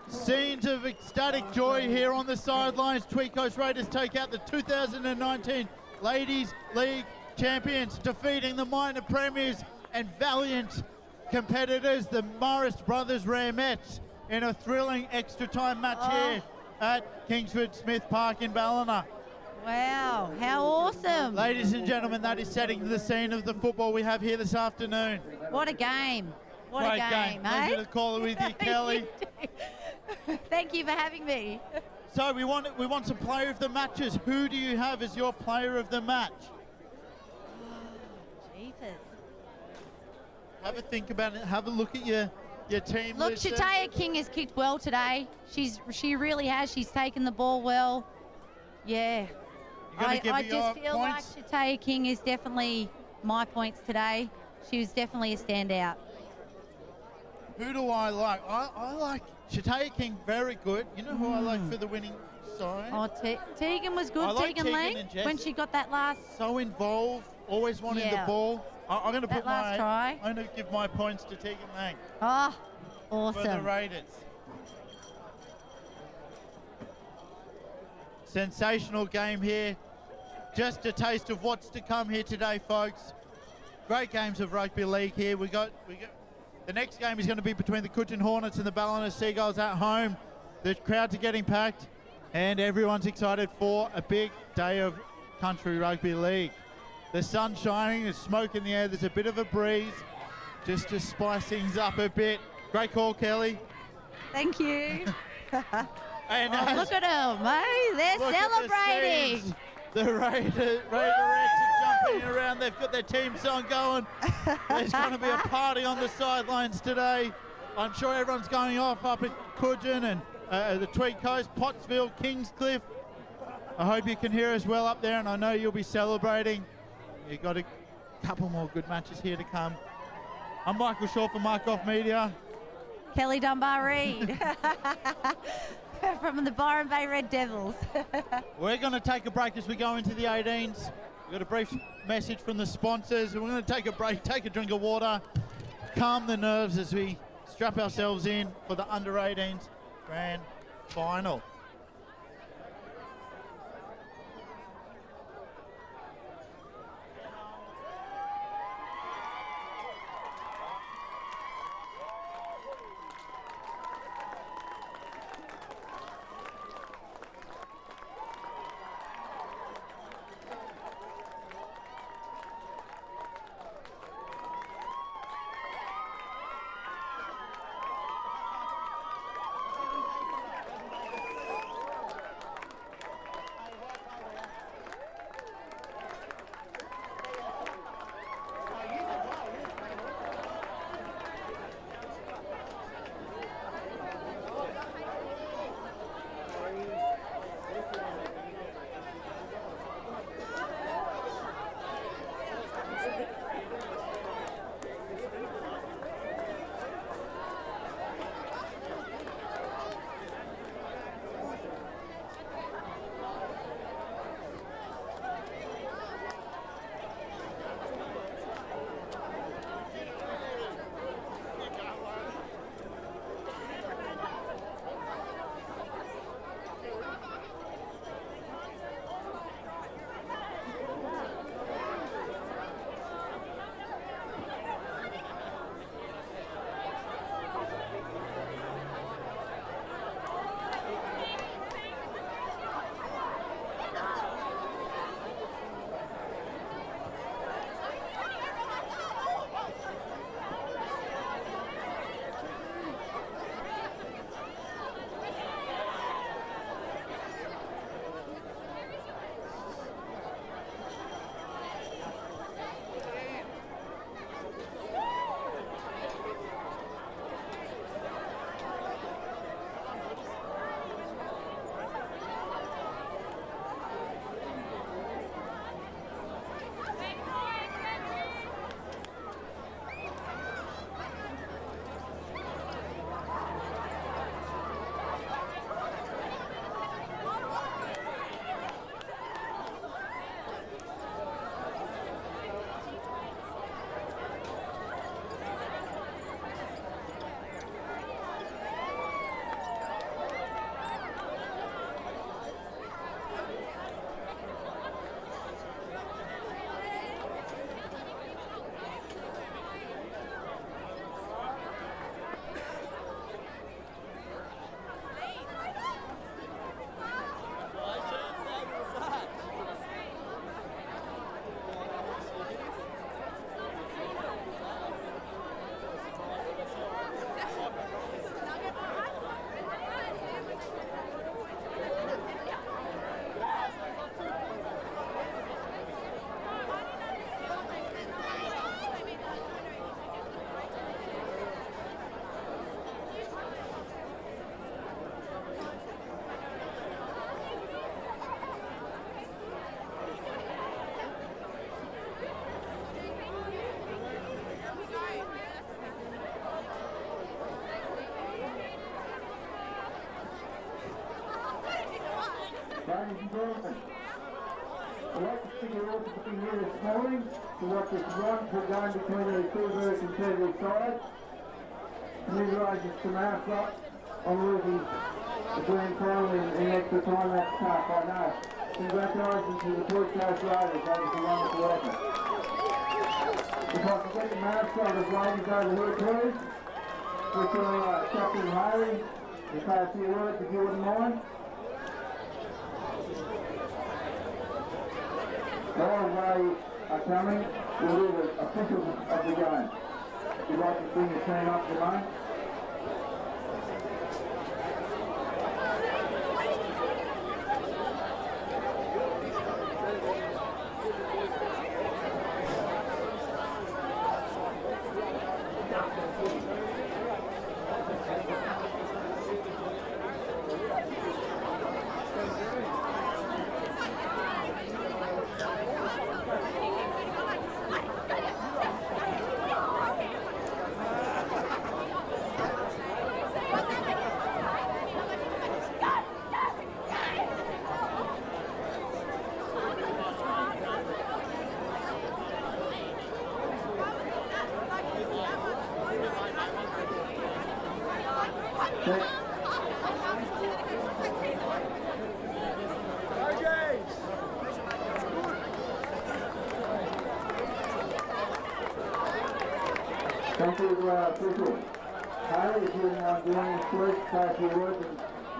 Scenes of ecstatic joy here on the sidelines. Tweed Coast Raiders take out the 2019 Ladies League champions, defeating the minor premiers and valiant competitors, the Marist Brothers Ramettes, in a thrilling extra time match here at Kingford Smith Park in Ballina. wow, how awesome. Ladies and gentlemen, that is setting the scene of the football we have here this afternoon. What a game. What Great a game, eh? Pleasure to call it with you, Kelly. Thank you for having me. So we want some player of the matches. Who do you have as your player of the match? Jeepers. Have a think about it. Have a look at your team Look, list. Shataya King has kicked well today. She really has. She's taken the ball well. Yeah. You're gonna give I her your just feel points? like Shataya King is definitely my points today. She was definitely a standout. Who do I like? I like Shataya King, very good. You know who I like for the winning side? Oh, Tegan was good. I like Tegan Tegan Lang, and Jess. when she got that last. So involved, always wanting the Yeah. ball. I'm going to That put last try. I'm going to give my points to Tegan Lang Oh, for the awesome. Raiders. Sensational game here. Just a taste of what's to come here today, folks. Great games of rugby league here. We got The next game is going to be between the Coogin Hornets and the Ballina Seagulls at home. The crowds are getting packed and everyone's excited for a big day of country rugby league. The sun's shining, there's smoke in the air, there's a bit of a breeze just to spice things up a bit. Great call, Kelly. Thank you. And Look at them, eh? They're celebrating. The Raiderettes are jumping around. They've got their team song going. There's going to be a party on the sidelines today. I'm sure everyone's going off up at Coogin and the Tweed Coast, Pottsville, Kingscliff. I hope you can hear us well up there, and I know you'll be celebrating. You've got a couple more good matches here to come. I'm Michael Shaw from Mark Off Media. Kelly Dunbar-Reid from the Byron Bay Red Devils. We're going to take a break as we go into the 18s. We've got a brief message from the sponsors, and we're going to take a break, take a drink of water, calm the nerves as we strap ourselves in for the under 18s grand final. Ladies and gentlemen, I'd like to thank you all for being here this morning to watch this wonderful game between the two very competitive sides. Congratulations to Marist on losing the grand final in extra time. That's tough, I know. Congratulations to the Tweed Coast Raiders. That was a wonderful effort. I can get the Marist brothers ladies over here, please. With your Captain Haley, to say a few words if you wouldn't mind. While they are coming, we'll do the officials of the game. If you'd like to bring your team up, Jermaine. Thank you, official. Haley, if you wouldn't mind doing this, please, say a few words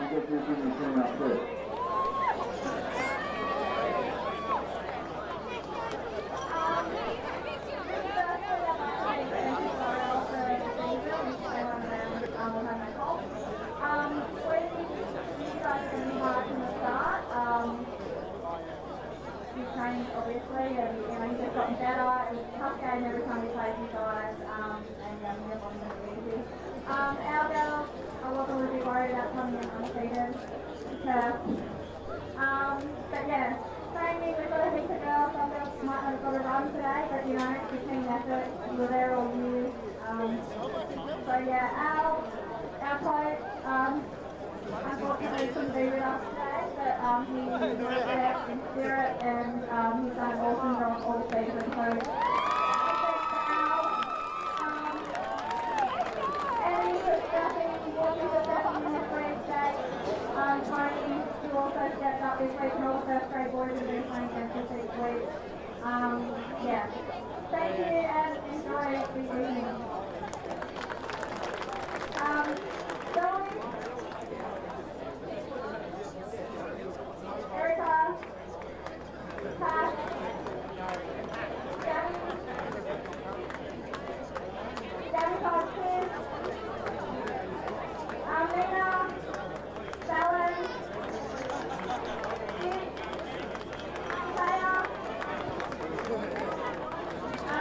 and get your team up first. Obviously, and he's just gotten better. It was a tough game every time we played you guys, and never on the easy. Our girls, I wasn't really worried about coming in unseated. But yeah, same thing, we've got a heap of girls. Some girls might not have got a run today, but you know, it's a team effort. We were there all year. So yeah, our coach, unfortunately couldn't be with us today, but he was there in spirit, and he's done an awesome job all season. So thanks to Al. Eddie was stepping, Walker was stepping in this week today. Tony, who also stepped up this week, and all the first grade boys have been playing against us each week. Yeah. Thank you and enjoy the evening. Zoe. Erica, Pat, Gabby Hodgson, Nina, Fallon, Dick, Taya,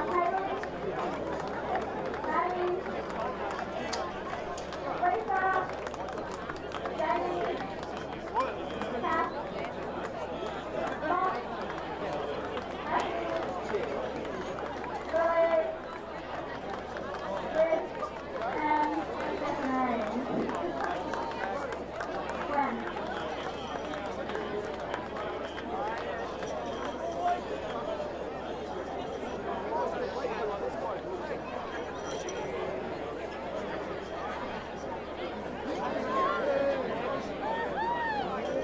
Haley, Maddie, Lisa, Jenny, Kat, Bob, Matthew, Billy, Liz, and Stephanie. Gwen.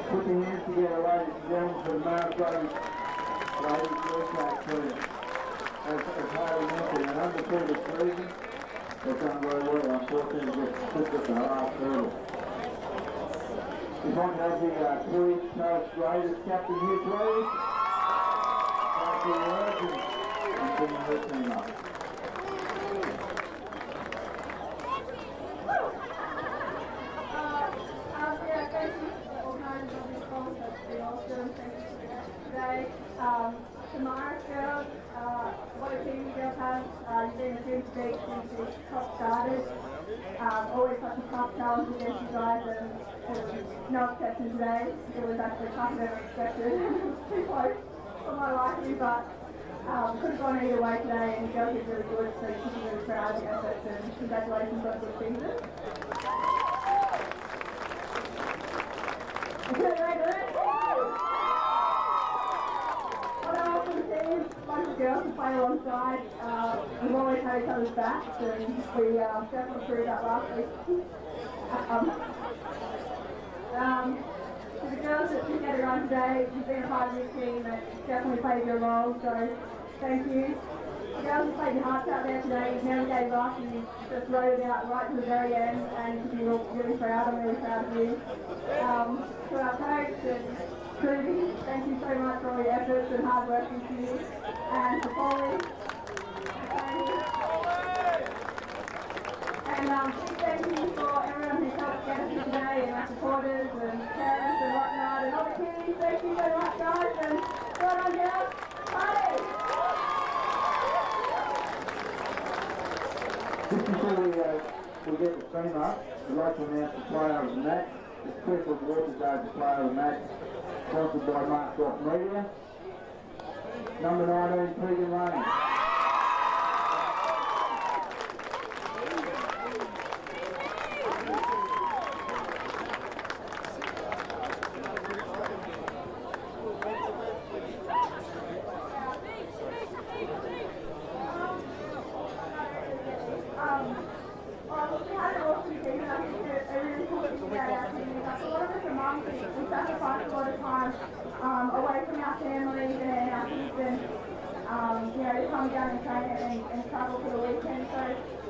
Put your hands together, ladies and gentlemen, for the Marist brothers ladies first track team. As Haley mentioned, an undefeated season. They've done very well. Unfortunately, just at the last hurdle. We want to have the Tweed Coast Raiders captain here, please. Thank you, words, and bring her team up. Yeah, thank you for organising all this call. That's been awesome. Thank you for that today. To Marist girls, what a team you girls have. You've been a team to beat since the top started. Always such a tough challenge against you guys, and no exception today. It was actually tougher than expected. Too close for my liking, but could have gone either way today, and you girls did really good, so you should be really proud of your efforts, and congratulations on a good season. What an awesome team, bunch of girls to play alongside. We've always had each other's backs, and we definitely proved that last week. To the girls that didn't get it on today, you've been a part of this team and definitely played your role, so thank you. You guys have played your hearts out there today. You never gave up. You just rode it out right to the very end, and you're really proud. I'm really proud of you. To our coach and Trudy, thank you so much for all your efforts and hard work this year. And to Polly, and big thank you for everyone who's helped get us here today, and our supporters and parents and whatnot, and all the kiddies. Thank you so much, guys, and well done, girls. Party! Just before we get the stream up, we'd like to announce the player of the match. The Kingford Water's the player of the match, sponsored by Marist Media. Number 19, Tweed Lane. Away from our families and our kids, and you know, to come down and train and travel for the weekend. So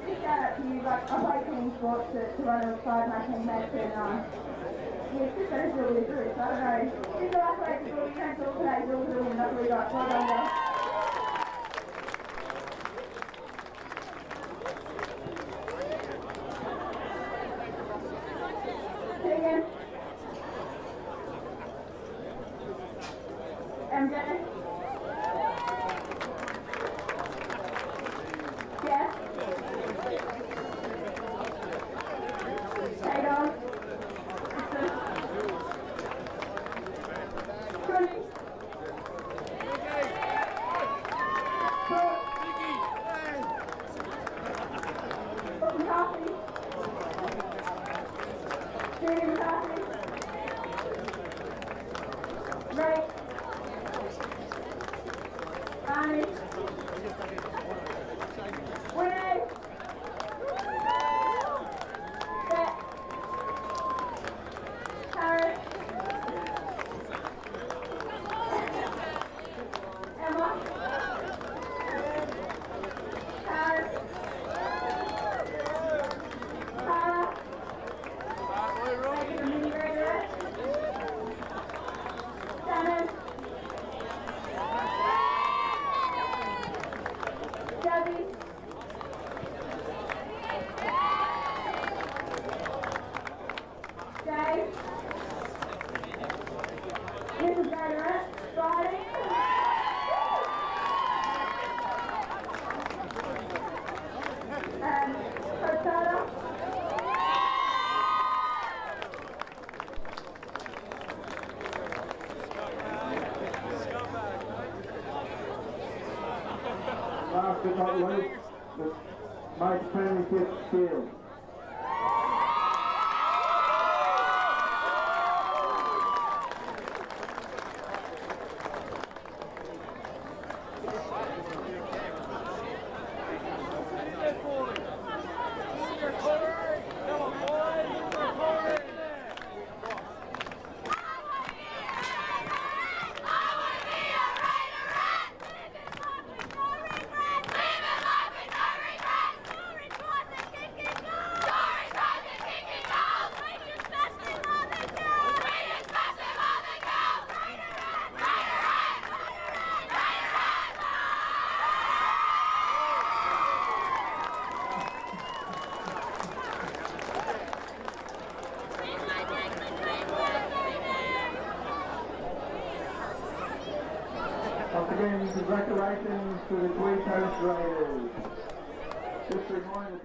big shout out to you. Like, I play team sports to run alongside my teammates, and yeah, it's just better to really do. So I don't know. It's the last way to do it. We can't talk today. We'll do it, and that's what we got. Well done, guys. MJ? Yes? Tato? Trudy? McCarthy? Judy McCarthy? Ray? Ronnie? Winnie? Bet? Harris? Emma? Harris? Tara? Making a mini graduate? Shannon? Debbie? Jay? Mrs. Ramettes? Friday? And Coach Tata? Last but not least, the most premiership shield. Once again, congratulations to the Tweed Coast Raiders. Just a reminder,